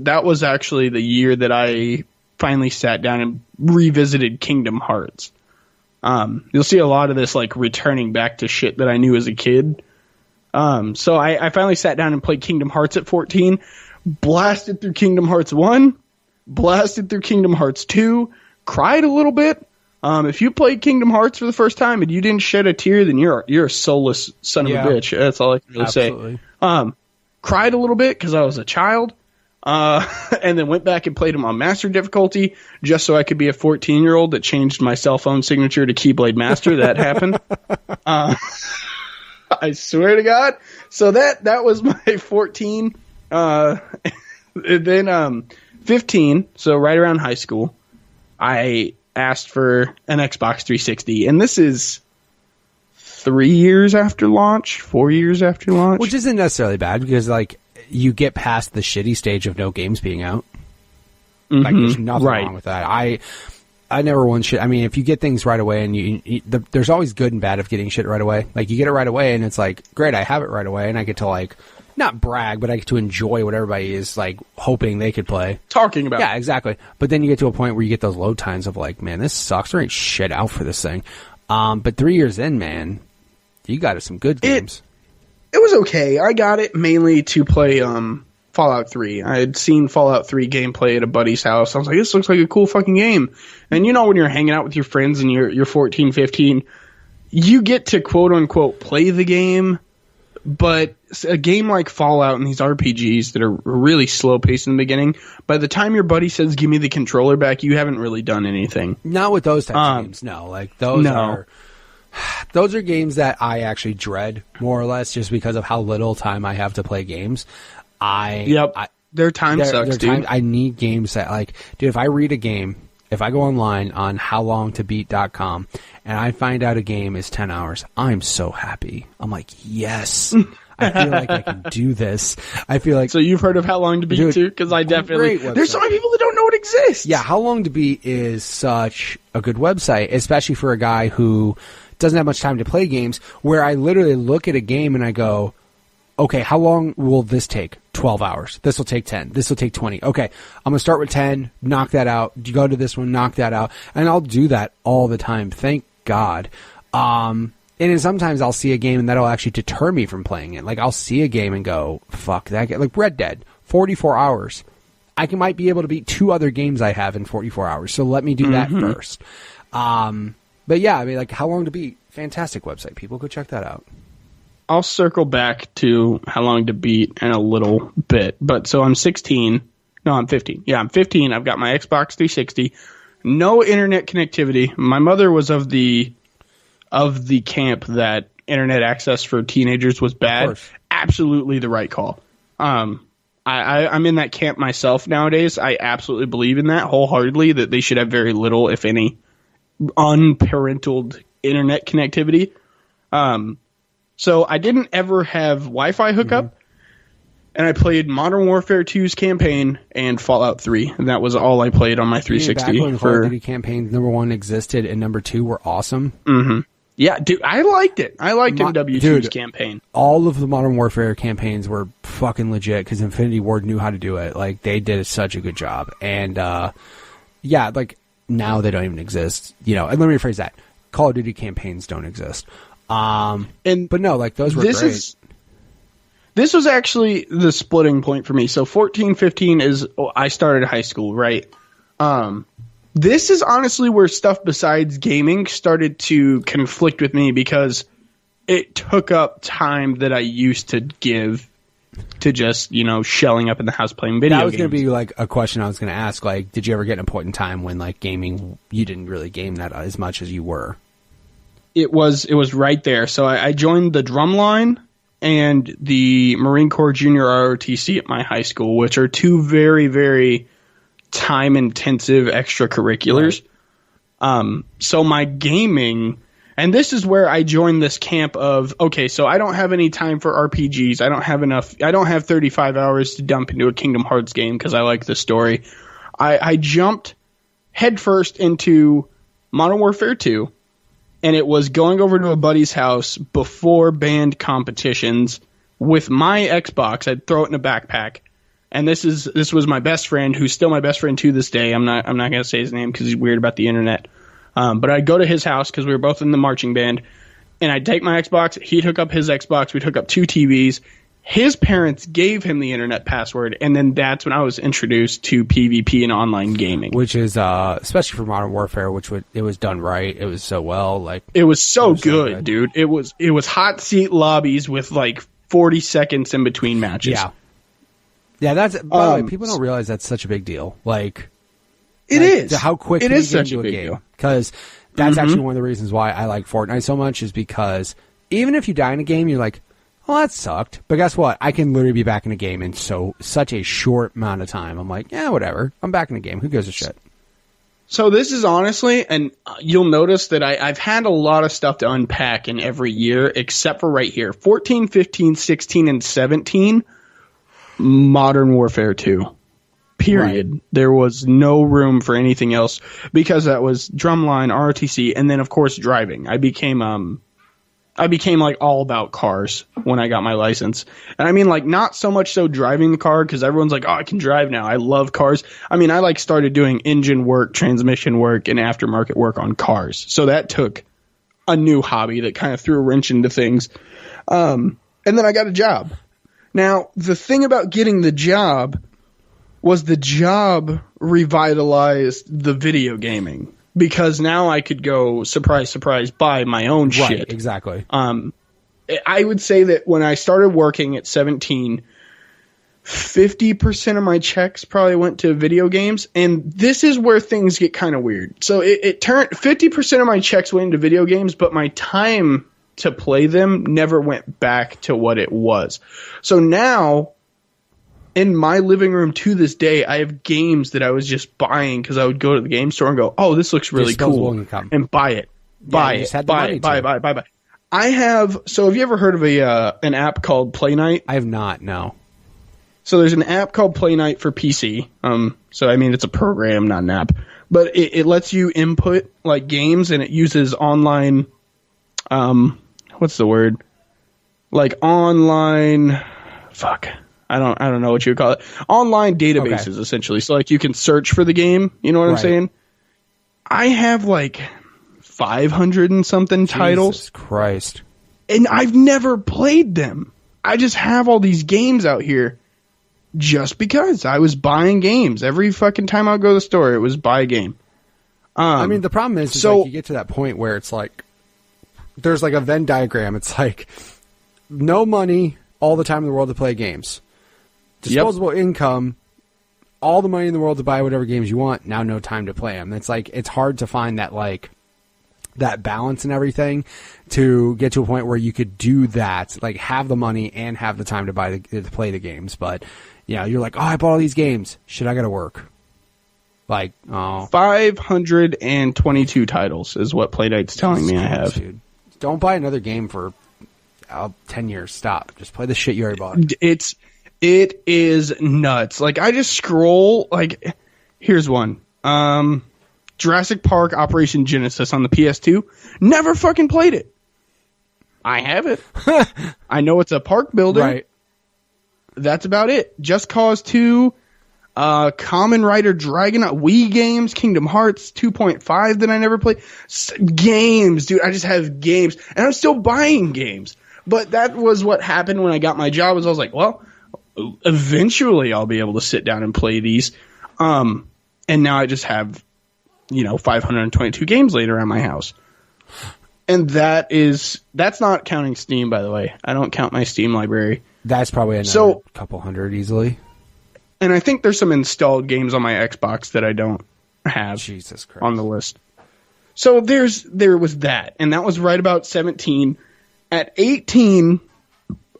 B: that was actually the year that I finally sat down and revisited Kingdom Hearts. You'll see a lot of this, like, returning back to shit that I knew as a kid. So I finally sat down and played Kingdom Hearts at 14, blasted through Kingdom Hearts 1, blasted through Kingdom Hearts 2, cried a little bit. If you played Kingdom Hearts for the first time and you didn't shed a tear, then you're a soulless son of a bitch. That's all I can really say. Cried a little bit because I was a child, and then went back and played them on master difficulty just so I could be a 14-year-old that changed my cell phone signature to Keyblade Master. That happened. I swear to God. So that was my 14. Then 15, so right around high school, I asked for an Xbox 360, and this is 3 years after launch, 4 years after launch.
C: Which isn't necessarily bad, because, like, you get past the shitty stage of no games being out.
B: Mm-hmm.
C: Like, there's nothing wrong with that. I never won shit. I mean, if you get things right away, and there's always good and bad of getting shit right away. Like, you get it right away, and it's like, great, I have it right away, and I get to, like, not brag, but I get to enjoy what everybody is, like, hoping they could play.
B: Talking about.
C: Yeah, exactly. But then you get to a point where you get those load times of, like, man, this sucks. There ain't shit out for this thing. But 3 years in, man, you got some good games.
B: It was okay. I got it mainly to play Fallout 3. I had seen Fallout 3 gameplay at a buddy's house. I was like, this looks like a cool fucking game. And when you're hanging out with your friends and you're 14, 15, you get to quote-unquote play the game. But a game like Fallout and these RPGs that are really slow-paced in the beginning, by the time your buddy says, give me the controller back, you haven't really done anything.
C: Not with those types of games, no. Like, those are games that I actually dread, more or less, just because of how little time I have to play games.
B: Their time sucks, dude.
C: I need games that, like, dude, if I read a game, if I go online on howlongtobeat.com and I find out a game is 10 hours, I'm so happy. I'm like, yes, I feel like I can do this. I feel like.
B: So you've heard of How Long to Beat too? Because I definitely. There's so many people that don't know it exists.
C: Yeah, How Long to Beat is such a good website, especially for a guy who doesn't have much time to play games, where I literally look at a game and I go, okay, how long will this take? 12 hours. This will take 10. This will take 20. Okay, I'm going to start with 10, knock that out. Go to this one, knock that out. And I'll do that all the time. Thank God. And then sometimes I'll see a game and that'll actually deter me from playing it. Like, I'll see a game and go, fuck that game. Like Red Dead, 44 hours. I might be able to beat 2 other games I have in 44 hours. So let me do that first. But yeah, I mean, like, How Long to Beat, fantastic website. People go check that out.
B: I'll circle back to How Long to Beat in a little bit. But so I'm 16. No, I'm 15. Yeah, I'm 15. I've got my Xbox 360. No internet connectivity. My mother was of the camp that internet access for teenagers was bad. Absolutely the right call. I'm in that camp myself nowadays. I absolutely believe in that wholeheartedly, that they should have very little, if any, unparentaled internet connectivity. So I didn't ever have Wi-Fi hookup, and I played Modern Warfare 2's campaign and Fallout 3, and that was all I played on my 360.
C: Back when Call of Duty campaign number 1 existed and number 2 were awesome.
B: Mm-hmm. Yeah, dude, I liked it. I liked MW2's campaign.
C: All of the Modern Warfare campaigns were fucking legit because Infinity Ward knew how to do it. Like, they did such a good job. And, yeah, like, now they don't even exist. You know, and let me rephrase that. Call of Duty campaigns don't exist. But no, like, those were great.
B: This was actually the splitting point for me. So 14, 15 is, I started high school, right? This is honestly where stuff besides gaming started to conflict with me because it took up time that I used to give to just, you know, shelling up in the house playing video games.
C: That was going to be like a question I was going to ask. Like, did you ever get in a point in time when like gaming, you didn't really game that as much as you were?
B: It was right there. So I joined the drum line and the Marine Corps Junior ROTC at my high school, which are two very, very time-intensive extracurriculars. Right. So my gaming, and this is where I joined this camp of, okay, so I don't have any time for RPGs. I don't have 35 hours to dump into a Kingdom Hearts game because I like the story. I jumped headfirst into Modern Warfare 2, and it was going over to a buddy's house before band competitions with my Xbox. I'd throw it in a backpack. And this was my best friend, who's still my best friend to this day. I'm not going to say his name because he's weird about the internet. But I'd go to his house because we were both in the marching band, and I'd take my Xbox. He'd hook up his Xbox. We'd hook up 2 TVs. His parents gave him the internet password, and then that's when I was introduced to PvP and online gaming.
C: Which is, especially for Modern Warfare, it was done right. It was so well. Like,
B: it was so good, dude. It was hot seat lobbies with like 40 seconds in between matches.
C: Yeah. Yeah, that's, by the way, people don't realize that's such a big deal. Like,
B: it is.
C: How quick
B: it
C: can
B: is
C: you get
B: such
C: into
B: a big
C: game?
B: deal.
C: Because that's actually one of the reasons why I like Fortnite so much, is because even if you die in a game, you're like, well, that sucked. But guess what? I can literally be back in a game in such a short amount of time. I'm like, yeah, whatever. I'm back in the game. Who gives a shit?
B: So this is honestly, and you'll notice that I've had a lot of stuff to unpack in every year, except for right here. 14, 15, 16, and 17, Modern Warfare 2. Period. Right. There was no room for anything else because that was drumline, ROTC, and then, of course, driving. I became like all about cars when I got my license. And I mean, like, not so much so driving the car because everyone's like, oh, I can drive now. I love cars. I mean, I like started doing engine work, transmission work, and aftermarket work on cars. So that took a new hobby that kind of threw a wrench into things. And then I got a job. Now, the thing about getting the job was the job revitalized the video gaming. Because now I could go, surprise, surprise, buy my own shit.
C: Right, exactly.
B: I would say that when I started working at 17, 50% of my checks probably went to video games. And this is where things get kind of weird. So it turned 50% of my checks went into video games, but my time to play them never went back to what it was. So now, in my living room to this day, I have games that I was just buying because I would go to the game store and go, oh, this looks really cool, and buy it. Buy it. I have, so have you ever heard of an app called Play Night?
C: I have not, no.
B: So there's an app called Play Night for PC. So I mean, it's a program, not an app. But it lets you input like games, and it uses online, what's the word? Like online, I don't know what you would call it. Online databases, essentially. So, like, you can search for the game. You know what I'm saying? I have, like, 500 and something titles.
C: Jesus Christ.
B: And I've never played them. I just have all these games out here just because I was buying games. Every fucking time I would go to the store, it was buy a game.
C: I mean, the problem is like, you get to that point where it's like, there's like a Venn diagram. It's like, no money, all the time in the world to play games. Disposable income, all the money in the world to buy whatever games you want, now no time to play them. It's like, it's hard to find that, like, that balance and everything to get to a point where you could do that, like have the money and have the time to play the games. But yeah, you're like, oh, I bought all these games. Shit, I gotta work. Like, oh,
B: 522 titles is what Playdight's telling me I have.
C: Dude. Don't buy another game for 10 years. Stop. Just play the shit you already bought.
B: It is nuts. Like, I just scroll. Like, here's one. Jurassic Park Operation Genesis on the PS2. Never fucking played it. I have it. I know it's a park building.
C: Right.
B: That's about it. Just Cause 2, Kamen Rider Dragonaut, Wii games, Kingdom Hearts 2.5 that I never played. Games, dude. I just have games. And I'm still buying games. But that was what happened when I got my job. Was I was like, well, eventually I'll be able to sit down and play these. And now I just have 522 games laid around my house. And that's not counting Steam, by the way. I don't count my Steam library.
C: That's probably another couple hundred easily.
B: And I think there's some installed games on my Xbox that I don't have
C: Jesus Christ.
B: on the list. So there was that. And that was right about 17. At 18,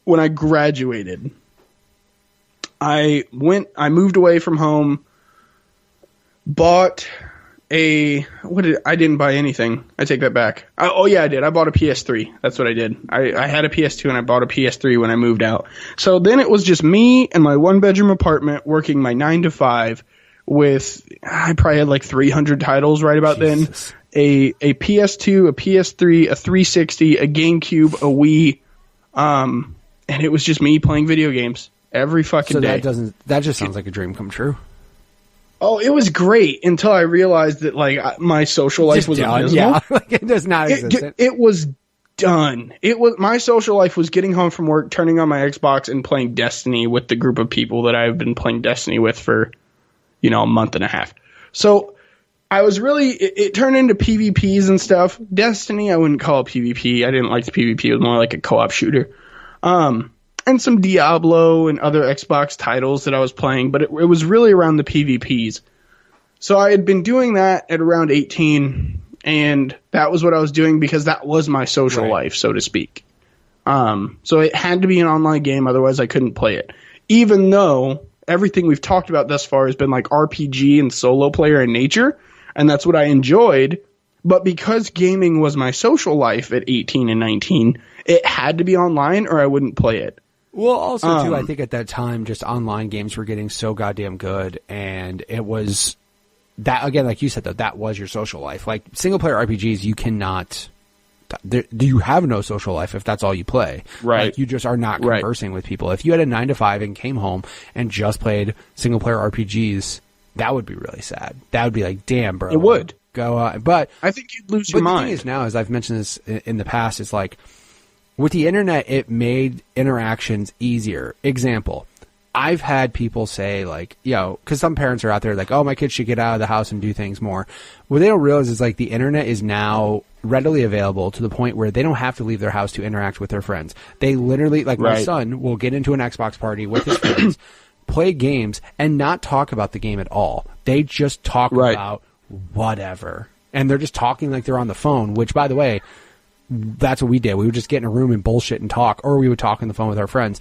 B: when I graduated, I moved away from home, bought I didn't buy anything. I take that back. I did. I bought a PS3. That's what I did. I had a PS2 and I bought a PS3 when I moved out. So then it was just me and my 1-bedroom apartment working my 9 to 5 with, I probably had like 300 titles right about
C: Jesus.
B: then. A PS2, a PS3, a 360, a GameCube, a Wii. And it was just me playing video games every fucking day.
C: That just sounds like a dream come true.
B: Oh, it was great until I realized that like my social life was abysmal.
C: Yeah, like it does not exist.
B: It was done. My social life was getting home from work, turning on my Xbox, and playing Destiny with the group of people that I've been playing Destiny with for, a month and a half. So I was really it turned into PvPs and stuff. Destiny, I wouldn't call it PvP. I didn't like the PvP. It was more like a co-op shooter. And some Diablo and other Xbox titles that I was playing, but it was really around the PvPs. So I had been doing that at around 18, and that was what I was doing because that was my social life, so to speak. So it had to be an online game, otherwise I couldn't play it. Even though everything we've talked about thus far has been like RPG and solo player in nature, and that's what I enjoyed. But because gaming was my social life at 18 and 19, it had to be online or I wouldn't play it.
C: Well, also, too, I think at that time, just online games were getting so goddamn good, and it was that, again, like you said, though, that was your social life. Like, single-player RPGs, you cannot, you have no social life if that's all you play.
B: Right.
C: Like, you just are not conversing with people. If you had a 9 to 5 and came home and just played single-player RPGs, that would be really sad. That would be like, damn, bro.
B: It would.
C: Go out. But
B: I think you'd lose your mind.
C: But the thing is now, as I've mentioned this in the past, it's like, with the internet, it made interactions easier. Example, I've had people say, like, because some parents are out there like, oh, my kids should get out of the house and do things more. What they don't realize is, like, the internet is now readily available to the point where they don't have to leave their house to interact with their friends. They literally, like, my son will get into an Xbox party with his friends, play games, and not talk about the game at all. They just talk about whatever. And they're just talking like they're on the phone, which, by the way, that's what we did. We would just get in a room and bullshit and talk, or we would talk on the phone with our friends.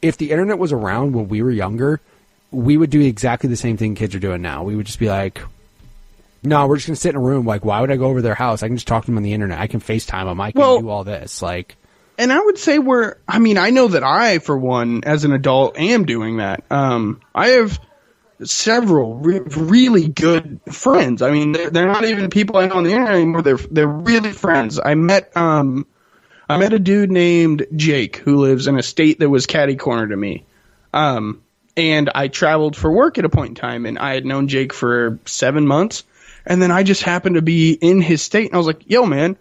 C: If the internet was around when we were younger, we would do exactly the same thing kids are doing now. We would just be like, no, we're just going to sit in a room. Like, why would I go over their house? I can just talk to them on the internet. I can FaceTime them. I can do all this. Like,
B: and I would say I know that I, for one, as an adult, am doing that. I have several really good friends. I mean, they're not even people I know on the internet anymore. They're really friends. I met a dude named Jake who lives in a state that was catty corner to me. And I traveled for work at a point in time, and I had known Jake for 7 months, and then I just happened to be in his state, and I was like, yo, man,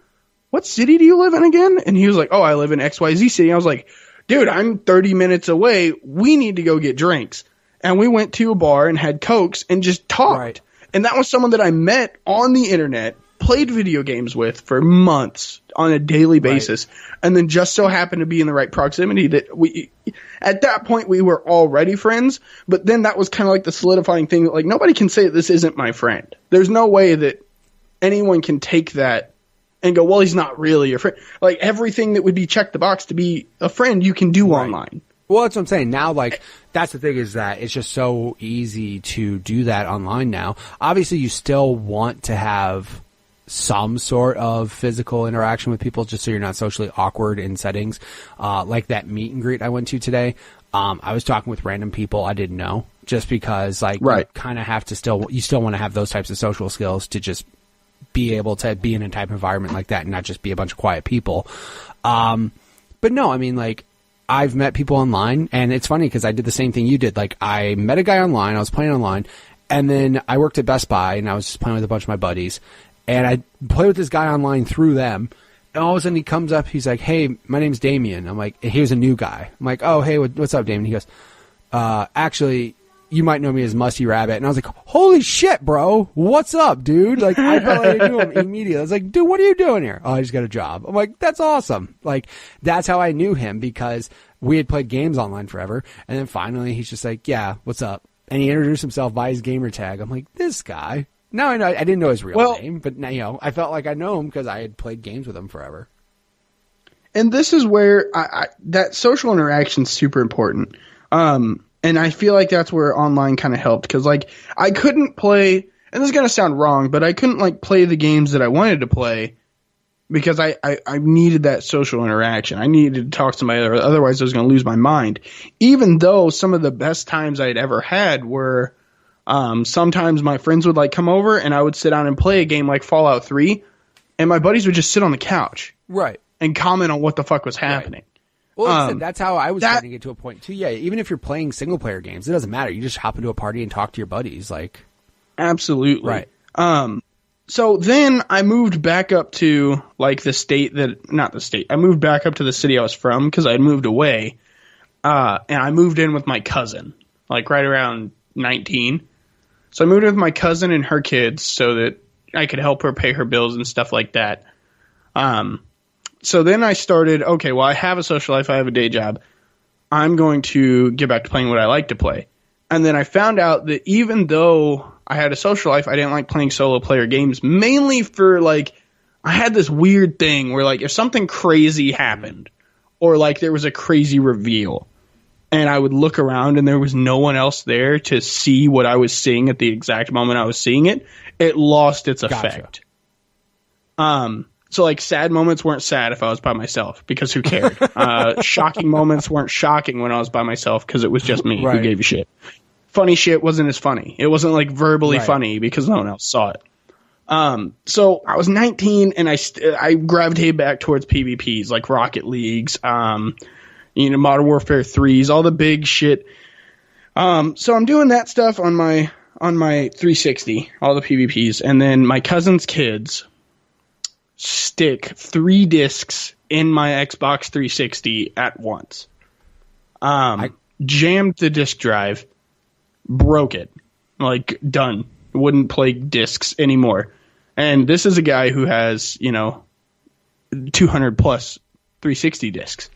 B: what city do you live in again? And he was like, oh, I live in XYZ city. I was like, dude, I'm 30 minutes away. We need to go get drinks. And we went to a bar and had Cokes and just talked. Right. And that was someone that I met on the internet, played video games with for months on a daily basis, and then just so happened to be in the right proximity that at that point we were already friends, but then that was kind of like the solidifying thing that, like, nobody can say that this isn't my friend. There's no way that anyone can take that and go, well, he's not really your friend. Like, everything that would be check the box to be a friend, you can do online.
C: Well, that's what I'm saying. Now, like, that's the thing, is that it's just so easy to do that online now. Obviously, you still want to have some sort of physical interaction with people just so you're not socially awkward in settings. Like that meet and greet I went to today. I was talking with random people I didn't know, just because, like, you kind of have to you still want to have those types of social skills to just be able to be in a type of environment like that and not just be a bunch of quiet people. But no, I mean, like, I've met people online, and it's funny because I did the same thing you did. Like, I met a guy online, I was playing online, and then I worked at Best Buy, and I was just playing with a bunch of my buddies, and I played with this guy online through them, and all of a sudden he comes up, he's like, hey, my name's Damien. I'm like, he was a new guy. I'm like, oh, hey, what's up, Damien? He goes, actually, you might know me as Musty Rabbit. And I was like, holy shit, bro. What's up, dude? Like, I felt like I knew him immediately. I was like, dude, what are you doing here? Oh, I just got a job. I'm like, that's awesome. Like, that's how I knew him, because we had played games online forever. And then finally he's just like, yeah, what's up? And he introduced himself by his gamer tag. I'm like, this guy. Now I know, I didn't know his real name, but now, you know, I felt like I know him because I had played games with him forever.
B: And this is where that social interaction is super important. And I feel like that's where online kind of helped, because, like, I couldn't play, and this is going to sound wrong, but I couldn't, like, play the games that I wanted to play because I needed that social interaction. I needed to talk to somebody, otherwise I was going to lose my mind. Even though some of the best times I'd ever had were sometimes my friends would, like, come over and I would sit down and play a game like Fallout 3, and my buddies would just sit on the couch.
C: Right.
B: And comment on what the fuck was happening. Right.
C: Well, like I said, that's how I was trying to get to a point too. Yeah, even if you're playing single player games, it doesn't matter. You just hop into a party and talk to your buddies. Like,
B: absolutely.
C: Right.
B: So then I moved back up to, like, I moved back up to the city I was from, because I had moved away. And I moved in with my cousin, like, right around 19. So I moved in with my cousin and her kids so that I could help her pay her bills and stuff like that. So then I started, okay, well, I have a social life, I have a day job. I'm going to get back to playing what I like to play. And then I found out that even though I had a social life, I didn't like playing solo player games, mainly for, like, I had this weird thing where, like, if something crazy happened, or, like, there was a crazy reveal, and I would look around and there was no one else there to see what I was seeing at the exact moment I was seeing it, it lost its effect. So, like, sad moments weren't sad if I was by myself, because who cared? Shocking moments weren't shocking when I was by myself, because it was just me who gave a shit. Funny shit wasn't as funny. It wasn't, like, verbally funny because no one else saw it. So I was 19 and I gravitated back towards PvPs, like Rocket Leagues, Modern Warfare 3s, all the big shit. So I'm doing that stuff on my 360, all the PvPs, and then my cousin's kids stick 3 discs in my Xbox 360 at once. I jammed the disc drive, broke it, like, done. Wouldn't play discs anymore. And this is a guy who has, 200 plus 360 discs.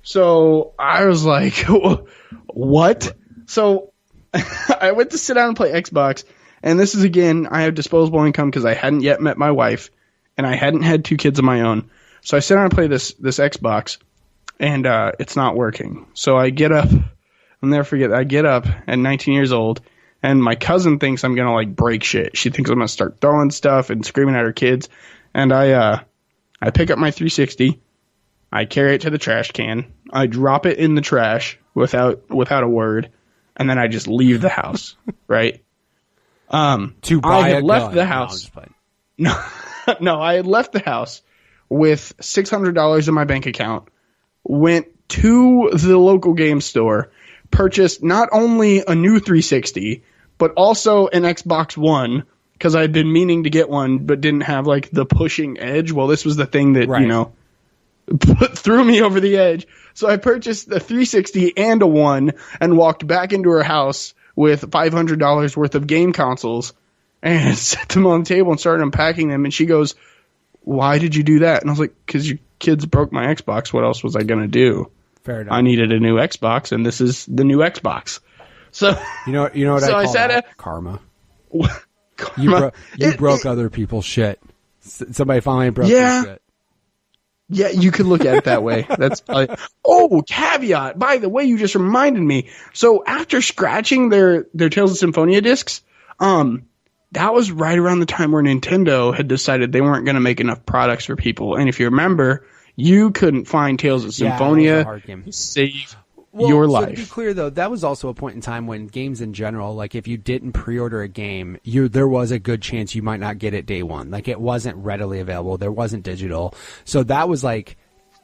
B: So I was like, what? So I went to sit down and play Xbox, and this is, again, I have disposable income because I hadn't yet met my wife, and I hadn't had 2 kids of my own. So I sit down and play this Xbox, and it's not working. So I get up, I'll never forget, I get up at 19 years old, and my cousin thinks I'm going to, like, break shit. She thinks I'm going to start throwing stuff and screaming at her kids. And I pick up my 360, I carry it to the trash can, I drop it in the trash without a word, and then I just leave the house, right?
C: To buy
B: I had
C: a
B: left
C: gun.
B: the house. No, I had left the house with $600 in my bank account, went to the local game store, purchased not only a new 360, but also an Xbox One, because I had been meaning to get one, but didn't have, like, the pushing edge. Well, this was the thing that, threw me over the edge. So I purchased the 360 and a One and walked back into her house with $500 worth of game consoles and set them on the table and started unpacking them. And she goes, why did you do that? And I was like, because your kids broke my Xbox. What else was I going to do?
C: Fair enough.
B: I needed a new Xbox, and this is the new Xbox. So
C: you know what
B: so
C: I call that? Karma.
B: Karma.
C: You broke other people's shit. Somebody finally broke
B: Yeah.
C: this shit.
B: Yeah, you could look at it that way. That's oh, caveat. By the way, you just reminded me. So after scratching their Tales of Symphonia discs, that was right around the time where Nintendo had decided they weren't going to make enough products for people. And if you remember, you couldn't find Tales of Symphonia to save your life.
C: To be clear, though, that was also a point in time when games in general, like if you didn't pre-order a game, there was a good chance you might not get it day one. Like it wasn't readily available. There wasn't digital. So that was like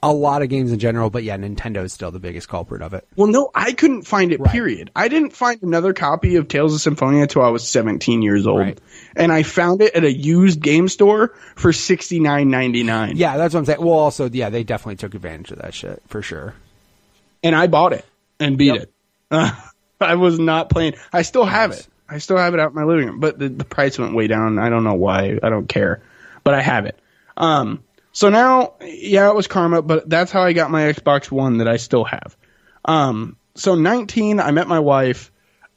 C: a lot of games in general. But yeah, Nintendo is still the biggest culprit of it.
B: Well, no, I couldn't find it, period. I didn't find another copy of Tales of Symphonia until I was 17 years old. Right. And I found it at a used game store for $69.99.
C: Yeah, that's what I'm saying. Well, also, yeah, they definitely took advantage of that shit, for sure.
B: And I bought it and beat it. I was not playing. I still have it. I still have it out in my living room. But the price went way down. I don't know why. I don't care. But I have it. So now, yeah, it was karma, but that's how I got my Xbox One that I still have. So 19, I met my wife.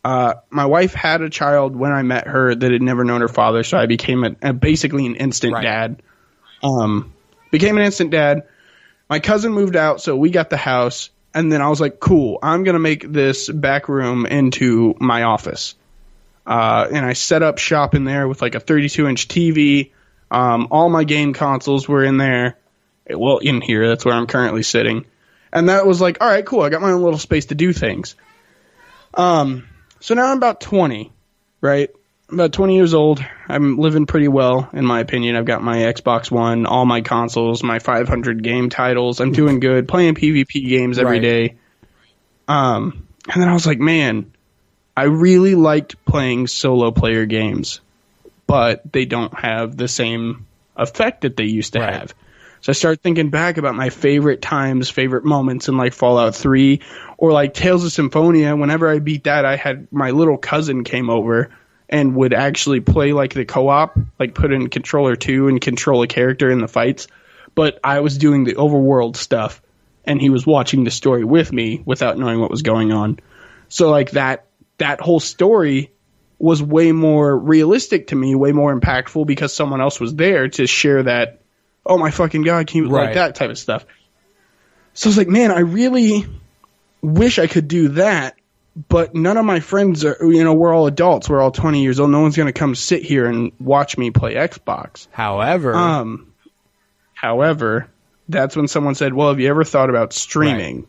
B: My wife had a child when I met her that had never known her father, so I became basically an instant dad. Became an instant dad. My cousin moved out, so we got the house. And then I was like, cool, I'm going to make this back room into my office. And I set up shop in there with like a 32-inch TV. All my game consoles were in there. Well, in here, that's where I'm currently sitting. And that was like, all right, cool, I got my own little space to do things. So now I'm about 20, right? I'm about 20 years old. I'm living pretty well, in my opinion. I've got my Xbox One, all my consoles, my 500 game titles. I'm doing good, playing PvP games every day. And then I was like, man, I really liked playing solo player games, but they don't have the same effect that they used to have. So I started thinking back about my favorite times, favorite moments in like Fallout 3 or like Tales of Symphonia. Whenever I beat that, I had my little cousin came over and would actually play like the co-op, like put in controller 2 and control a character in the fights. But I was doing the overworld stuff and he was watching the story with me without knowing what was going on. So like that whole story was way more realistic to me, way more impactful because someone else was there to share that, oh my fucking God, can you like that type of stuff. So I was like, man, I really wish I could do that. But none of my friends are, we're all adults. We're all 20 years old. No one's going to come sit here and watch me play Xbox.
C: However,
B: that's when someone said, well, have you ever thought about streaming?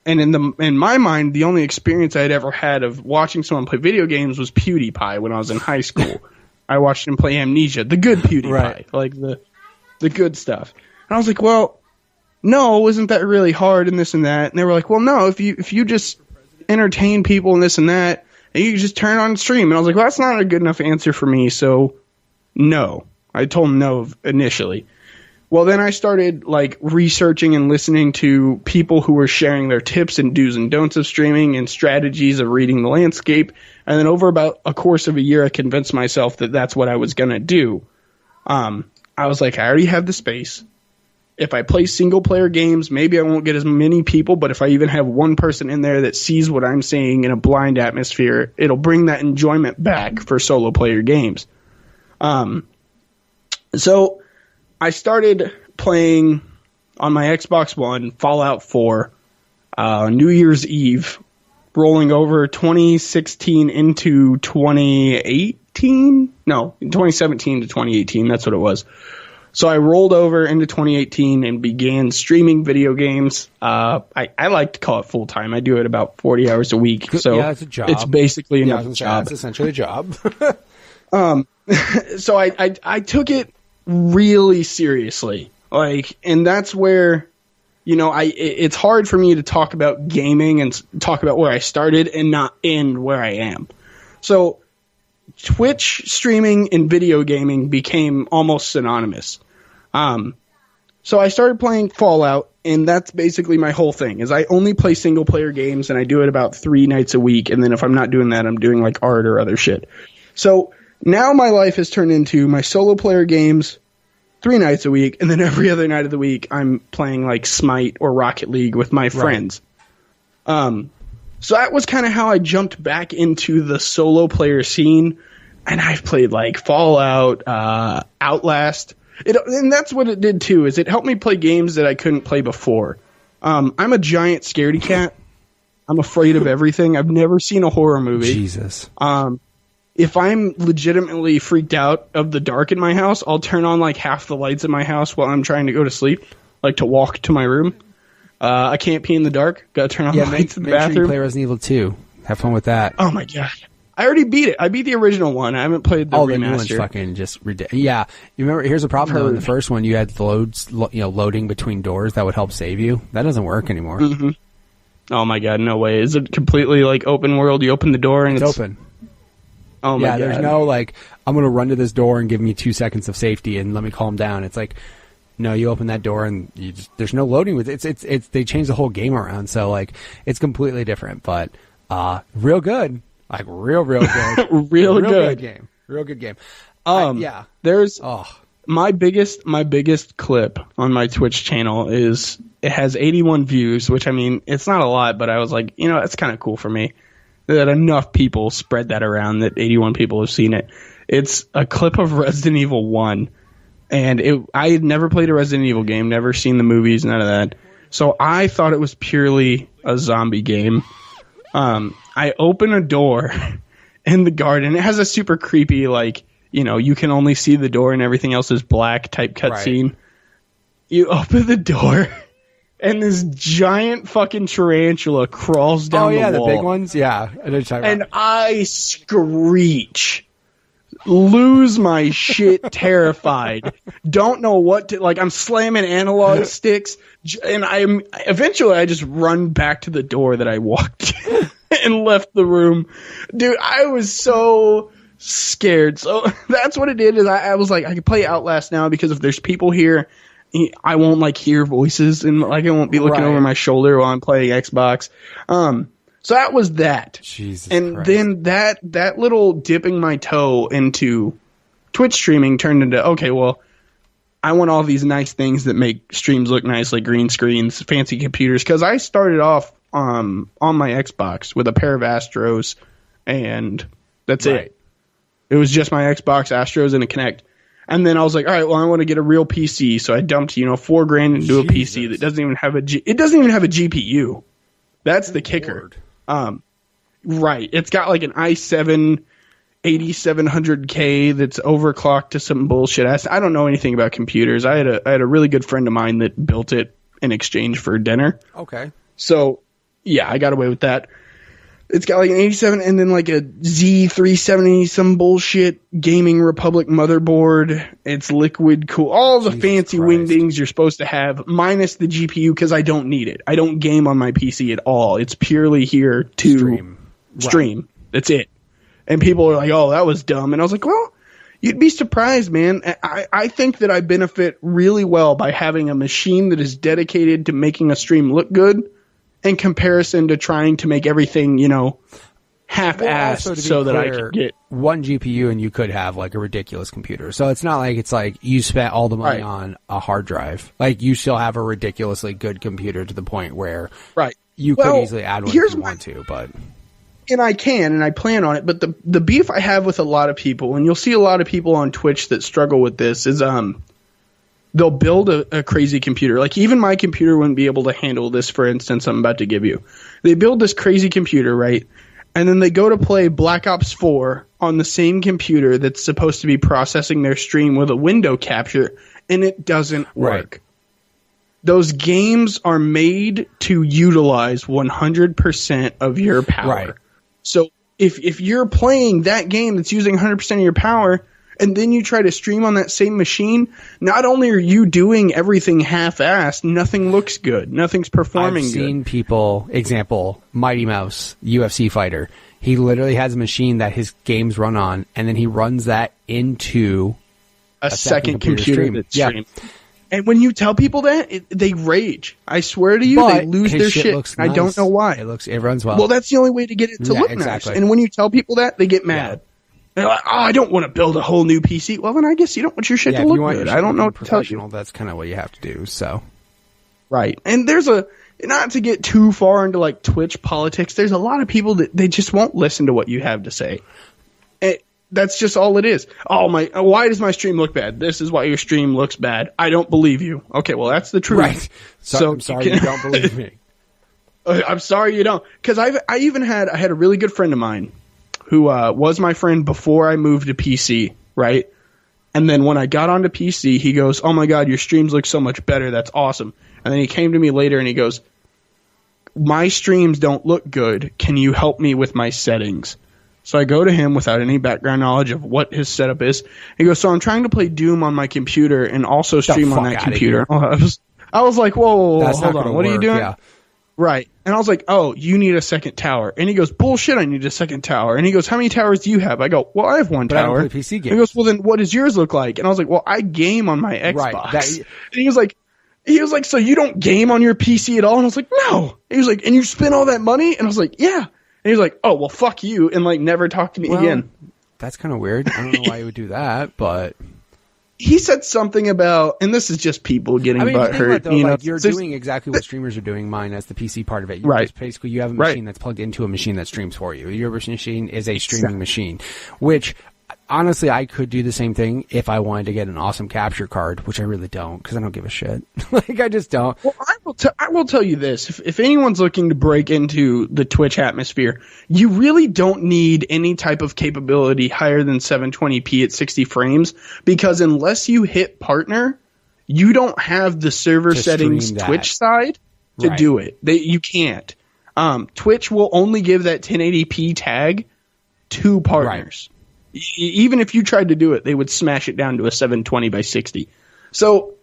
B: And in my mind, the only experience I'd ever had of watching someone play video games was PewDiePie when I was in high school. I watched him play Amnesia, the good PewDiePie, like the good stuff. And I was like, well, no, isn't that really hard and this and that? And they were like, well, no, if you just entertain people and this and that, and you can just turn on stream. And I was like, well, that's not a good enough answer for me, so no. I told them no initially. Well, then I started like researching and listening to people who were sharing their tips and do's and don'ts of streaming and strategies of reading the landscape. And then over about a course of a year, I convinced myself that that's what I was going to do. I was like, I already have the space. If I play single player games, maybe I won't get as many people, but if I even have one person in there that sees what I'm saying in a blind atmosphere, it'll bring that enjoyment back for solo player games. So I started playing on my Xbox One Fallout 4 New Year's Eve, rolling over 2016 into 2018? No, 2017 to 2018, that's what it was. So I rolled over into 2018 and began streaming video games. I like to call it full time. I do it about 40 hours a week. So
C: yeah, it's a job.
B: It's basically another job.
C: It's essentially a job.
B: So I took it really seriously. And that's where, it's hard for me to talk about gaming and talk about where I started and not end where I am. So Twitch streaming and video gaming became almost synonymous. So I started playing Fallout, and that's basically my whole thing, is I only play single player games, and I do it about 3 nights a week, and then if I'm not doing that, I'm doing like art or other shit. So now my life has turned into my solo player games 3 nights a week, and then every other night of the week, I'm playing like Smite or Rocket League with my friends. So that was kind of how I jumped back into the solo player scene, and I've played like Fallout, Outlast, And that's what it did too, is it helped me play games that I couldn't play before. I'm a giant scaredy cat. I'm afraid of everything. I've never seen a horror movie.
C: Jesus.
B: If I'm legitimately freaked out of the dark in my house, I'll turn on like half the lights in my house while I'm trying to go to sleep, like to walk to my room. I can't pee in the dark. Got to turn on the lights in the bathroom.
C: Sure you play Resident Evil 2. Have fun with that.
B: Oh my god. I already beat it. I beat the original one. I haven't played the remaster.
C: The new one's fucking just ridiculous. Yeah. You remember, here's the problem though. In the first one, you had loading between doors that would help save you. That doesn't work anymore.
B: Mm-hmm. Oh my god, no way. Is it completely like open world? You open the door and it's
C: open.
B: Oh my god.
C: Yeah, there's no like, I'm going to run to this door and give me 2 seconds of safety and let me calm down. It's like, no, you open that door and there's no loading with it. It's they changed the whole game around. So like, it's completely different, but, real good. Like real good.
B: real good
C: game. Real good game.
B: Yeah. There's my biggest clip on my Twitch channel is it has 81 views, which I mean, it's not a lot, but I was like, that's kind of cool for me that enough people spread that around that 81 people have seen it. It's a clip of Resident Evil 1. And I had never played a Resident Evil game, never seen the movies, none of that. So I thought it was purely a zombie game. I open a door in the garden. It has a super creepy, like, you can only see the door and everything else is black type cutscene. Right. You open the door and this giant fucking tarantula crawls down the wall. Oh, yeah, the
C: big ones? Yeah.
B: And I screech. Lose my shit, terrified. Don't know what to, like, I'm slamming analog sticks, and eventually I just run back to the door that I walked and left the room. Dude, I was so scared. So that's what it did, is I was like, I can play Outlast now because if there's people here, I won't like hear voices and like I won't be looking over my shoulder while I'm playing Xbox. So that was that.
C: Jesus
B: and
C: Christ.
B: Then that little dipping my toe into Twitch streaming turned into, okay, well, I want all these nice things that make streams look nice, like green screens, fancy computers. Because I started off on my Xbox with a pair of Astros, and that's it. It was just my Xbox, Astros, and a Kinect. And then I was like, all right, well, I want to get a real PC. So I dumped, $4,000 into a PC that doesn't even have a GPU. That's the kicker. Right. It's got like an i7 8700K that's overclocked to some bullshit. I don't know anything about computers. I had a really good friend of mine that built it in exchange for dinner.
C: Okay.
B: So, yeah, I got away with that. It's got like an 87 and then like a Z370 some bullshit Gaming Republic motherboard. It's liquid cool. All the fancy wingdings you're supposed to have, minus the GPU, because I don't need it. I don't game on my PC at all. It's purely here to stream. Right. That's it. And people are like, oh, that was dumb. And I was like, well, you'd be surprised, man. I think that I benefit really well by having a machine that is dedicated to making a stream look good, in comparison to trying to make everything, half-assed so that I could get
C: one GPU and you could have like a ridiculous computer. So it's not like you spent all the money on a hard drive. Like you still have a ridiculously good computer to the point where you could easily add one if you want to, but.
B: And I can, and I plan on it. But the beef I have with a lot of people, and you'll see a lot of people on Twitch that struggle with this, is they'll build a crazy computer. Like, even my computer wouldn't be able to handle this, for instance, I'm about to give you. They build this crazy computer, right? And then they go to play Black Ops 4 on the same computer that's supposed to be processing their stream with a window capture, and it doesn't work. Right. Those games are made to utilize 100% of your power. Right. So if you're playing that game that's using 100% of your power, and then you try to stream on that same machine, not only are you doing everything half-assed, nothing looks good. Nothing's performing good. I've seen
C: people, example, Mighty Mouse, UFC fighter. He literally has a machine that his games run on, and then he runs that into
B: a second computer that streams. And when you tell people that, they rage. I swear to you, they lose their shit. Nice. I don't know why.
C: It runs well.
B: Well, that's the only way to get it to look nice. And when you tell people that, they get mad. Yeah. They're like, oh, I don't want to build a whole new PC. Well, then I guess you don't want your shit to look good. I don't know what to tell you.
C: That's kind of what you have to do. So,
B: right. And there's not to get too far into like Twitch politics, there's a lot of people that they just won't listen to what you have to say. That's just all it is. Oh my! Why does my stream look bad? This is why your stream looks bad. I don't believe you. Okay, well that's the truth.
C: Right. So I'm sorry you don't believe me.
B: I'm sorry you don't, because I had a really good friend of mine who was my friend before I moved to PC, right? And then when I got onto PC, he goes, "Oh my God, your streams look so much better. That's awesome." And then he came to me later and he goes, "My streams don't look good. Can you help me with my settings?" So I go to him without any background knowledge of what his setup is. He goes, "So I'm trying to play Doom on my computer and also stream on that computer." I was like, whoa, hold on. What are you doing? Yeah. Right. And I was like, "Oh, you need a second tower." And he goes, "Bullshit, I need a second tower." And he goes, "How many towers do you have?" I go, "Well, I have one tower."
C: I don't play PC games.
B: And he goes, "Well, then what does yours look like?" And I was like, "Well, I game on my Xbox." Right. And he was like, "So you don't game on your PC at all?" And I was like, "No." He was like, "And you spend all that money?" And I was like, "Yeah." And he was like, "Oh, well, fuck you," and like never talked to me again.
C: That's kind of weird. I don't know why he would do that, but
B: he said something about, and this is just people getting butthurt.
C: You're doing exactly what streamers are doing. Mine as the PC part of it.
B: Right.
C: Basically, you have a machine that's plugged into a machine that streams for you. Your machine is a streaming machine, which. Honestly, I could do the same thing if I wanted to get an awesome capture card, which I really don't, because I don't give a shit. Like, I just don't.
B: Well, I will tell you this. If anyone's looking to break into the Twitch atmosphere, you really don't need any type of capability higher than 720p at 60 frames, because unless you hit partner, you don't have the server settings Twitch side to do it. You can't. Twitch will only give that 1080p tag to partners. Right. Even if you tried to do it, they would smash it down to a 720 by 60. So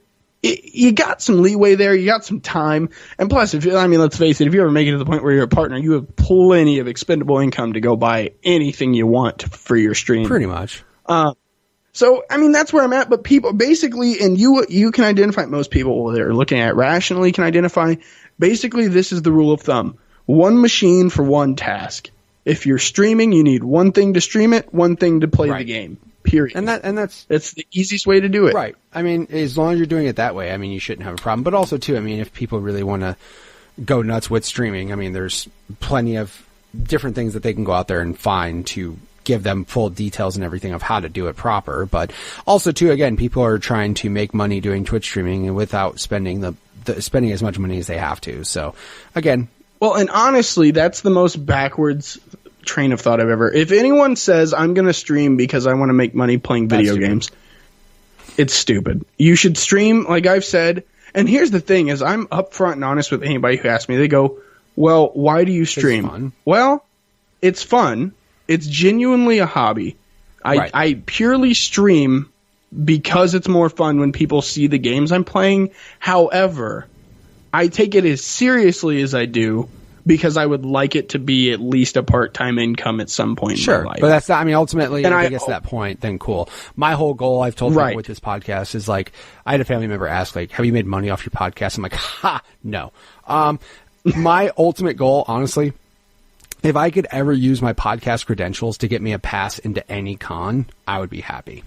B: you got some leeway there. You got some time. And plus, let's face it, if you ever make it to the point where you're a partner, you have plenty of expendable income to go buy anything you want for your stream.
C: Pretty much.
B: So, that's where I'm at. But people basically, and you can identify, most people that are looking at it rationally can identify, basically this is the rule of thumb. One machine for one task. If you're streaming, you need one thing to stream it, one thing to play the game. Period.
C: And that's
B: the easiest way to do it.
C: Right. As long as you're doing it that way, you shouldn't have a problem. But also too, if people really want to go nuts with streaming, there's plenty of different things that they can go out there and find to give them full details and everything of how to do it proper. But also too, again, people are trying to make money doing Twitch streaming without spending spending as much money as they have to. So again.
B: Well, and honestly, that's the most backwards train of thought I've ever. If anyone says I'm going to stream because I want to make money playing video games, it's stupid. You should stream, like I've said. And here's the thing: is I'm upfront and honest with anybody who asks me. They go, "Well, why do you stream?"
C: It's fun.
B: Well, it's fun. It's genuinely a hobby. I purely stream because it's more fun when people see the games I'm playing. However, I take it as seriously as I do because I would like it to be at least a part-time income at some point in my life.
C: But that's not, ultimately, if it gets to that point, then cool. My whole goal, I've told people with this podcast, is I had a family member ask, have you made money off your podcast? I'm like, no. My ultimate goal, honestly, if I could ever use my podcast credentials to get me a pass into any con, I would be happy.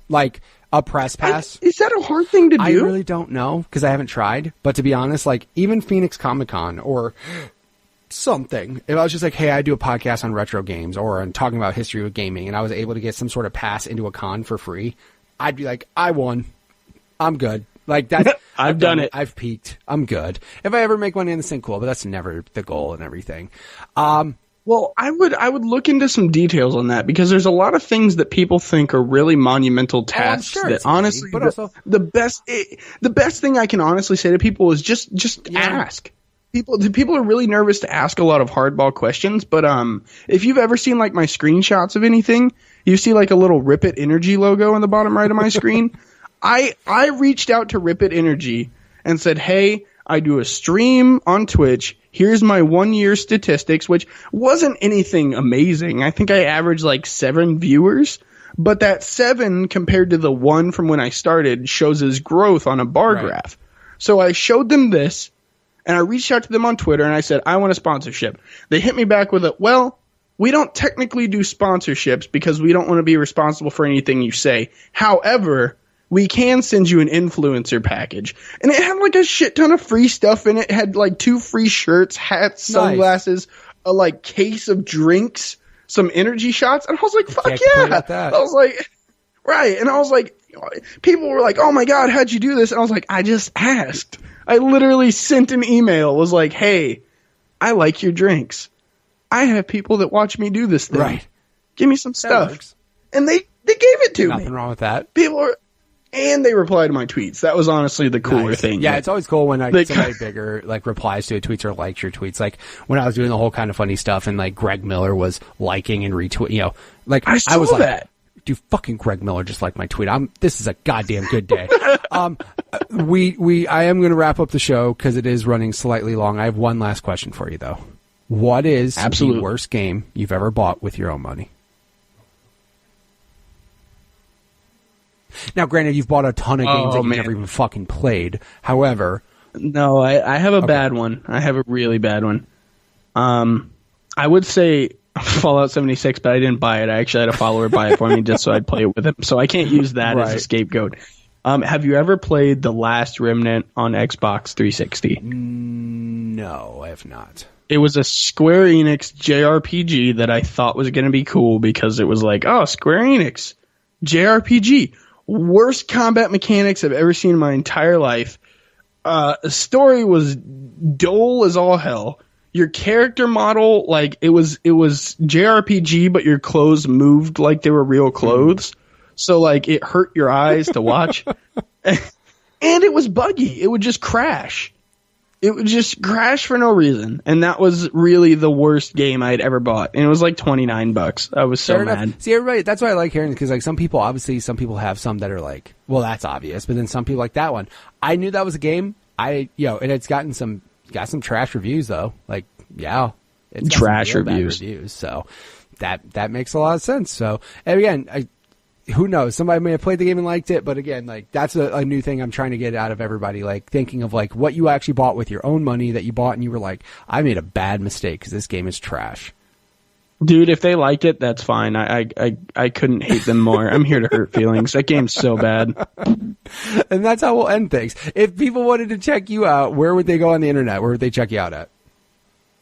C: Like a press pass.
B: Is that a hard thing to do?
C: I really don't know because I haven't tried. But to be honest, even Phoenix Comic Con or something, if I was just hey, I do a podcast on retro games or I'm talking about history of gaming, and I was able to get some sort of pass into a con for free, I'd be like, I won. I'm good. That.
B: I've done it.
C: I've peaked. I'm good. If I ever make money in this thing, cool. But that's never the goal and everything.
B: Well, I would look into some details on that because there's a lot of things that people think are really monumental tasks that honestly,
C: but also
B: the best thing I can honestly say to people is just ask. People are really nervous to ask a lot of hardball questions, but if you've ever seen my screenshots of anything, you see a little Rip It Energy logo on the bottom right of my screen. I reached out to Rip It Energy and said, "Hey, I do a stream on Twitch. Here's my 1 year statistics," which wasn't anything amazing. I think I averaged 7 viewers, but that 7 compared to the 1 from when I started shows his growth on a bar graph. So I showed them this, and I reached out to them on Twitter, and I said, "I want a sponsorship." They hit me back with well, we don't technically do sponsorships because we don't want to be responsible for anything you say. However, we can send you an influencer package. And it had a shit ton of free stuff in it. It had 2 free shirts, hats, sunglasses, a case of drinks. some energy shots, and I was like, fuck
C: Can't complain
B: yeah.
C: about that.
B: I was like, right. And I was like, people were like, oh my God, how'd you do this? And I was like, I just asked. I literally sent an email, was like, hey, I like your drinks. I have people that watch me do this thing.
C: Right.
B: Give me some stuff.
C: Works.
B: And they gave it to me.
C: Nothing wrong with that.
B: People are, and they reply to my tweets. That was honestly the cooler
C: Nice.
B: thing.
C: Yeah, it's always cool when like somebody bigger like replies to a tweets or likes your tweets. Like when I was doing the whole kind of funny stuff and like Greg Miller was liking and retweeting, you know, like
B: I
C: was like,
B: that.
C: dude, fucking Greg Miller just liked my tweet. This is a goddamn good day. I am going to wrap up the show because it is running slightly long. I have one last question for you though. What is the worst game you've ever bought with your own money? Now, granted, you've bought a ton of games that you've never even fucking played. However,
B: no, I have a bad one. I have a really bad one. I would say Fallout 76, but I didn't buy it. I actually had a follower buy it for me just so I'd play it with him. So I can't use that as a scapegoat. Have you ever played The Last Remnant on Xbox 360?
C: No, I have not.
B: It was a Square Enix JRPG that I thought was going to be cool because it was like, oh, Square Enix JRPG. Worst combat mechanics I've ever seen in my entire life. The story was dull as all hell. Your character model, like it was JRPG, but your clothes moved like they were real clothes. So like it hurt your eyes to watch. And it was buggy. It would just crash. It would just crash for no reason. And that was really the worst game I'd ever bought. And it was like $29. I was so mad.
C: See, everybody, that's why I like hearing, because like some people have some that are like, well, that's obvious. But then some people like that one. I knew that was a game. And it's got some trash reviews though. Like, yeah. It's got
B: trash
C: some real bad
B: reviews.
C: So that makes a lot of sense. So, and again, who knows? Somebody may have played the game and liked it, but again, like that's a new thing I'm trying to get out of everybody. Like thinking of like what you actually bought with your own money that you bought and you were like, I made a bad mistake because this game is trash.
B: Dude, if they liked it, that's fine. I couldn't hate them more. I'm here to hurt feelings. That game's so bad.
C: And that's how we'll end things. If people wanted to check you out, where would they go on the internet? Where would they check you out at?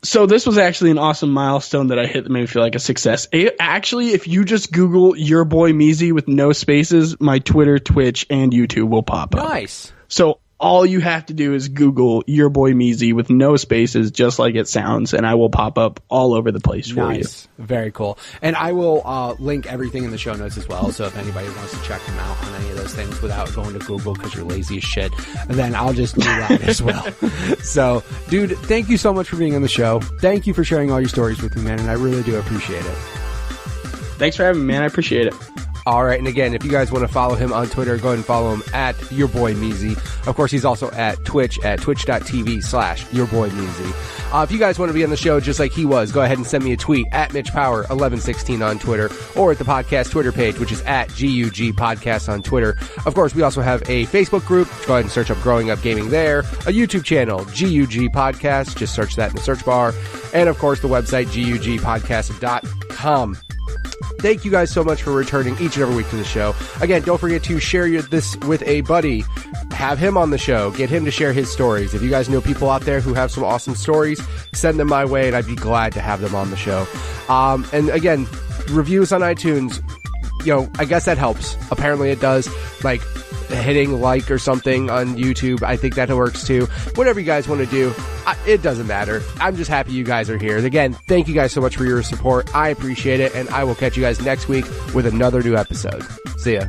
B: So this was actually an awesome milestone that I hit that made me feel like a success. Actually, if you just Google your boy Meezy with no spaces, my Twitter, Twitch, and YouTube will pop up.
C: Nice.
B: So all you have to do is Google your boy Meezy with no spaces, just like it sounds, and I will pop up all over the place for you.
C: Very cool. And I will link everything in the show notes as well. So if anybody wants to check them out on any of those things without going to Google because you're lazy as shit, then I'll just do that as well. So, dude, thank you so much for being on the show. Thank you for sharing all your stories with me, man, and I really do appreciate it.
B: Thanks for having me, man. I appreciate it.
A: All right, and again, if you guys want to follow him on Twitter, go ahead and follow him at yourboymeezy. Of course, he's also at Twitch at twitch.tv/yourboymeezy. If you guys want to be on the show just like he was, go ahead and send me a tweet at MitchPower1116 on Twitter, or at the podcast Twitter page, which is at GUG Podcast on Twitter. Of course, we also have a Facebook group. Go ahead and search up Growing Up Gaming there. A YouTube channel, GUG Podcast. Just search that in the search bar. And of course, the website, gugpodcast.com. Thank you guys so much for returning each and every week to the show. Again, don't forget to share this with a buddy. Have him on the show. Get him to share his stories. If you guys know people out there who have some awesome stories, send them my way, and I'd be glad to have them on the show. And again, reviews on iTunes, I guess that helps. Apparently it does. Like, hitting like or something on YouTube, I think that works too. Whatever you guys want to do, it doesn't matter. I'm just happy you guys are here. Again, thank you guys so much for your support. I appreciate it, and I will catch you guys next week with another new episode. See ya.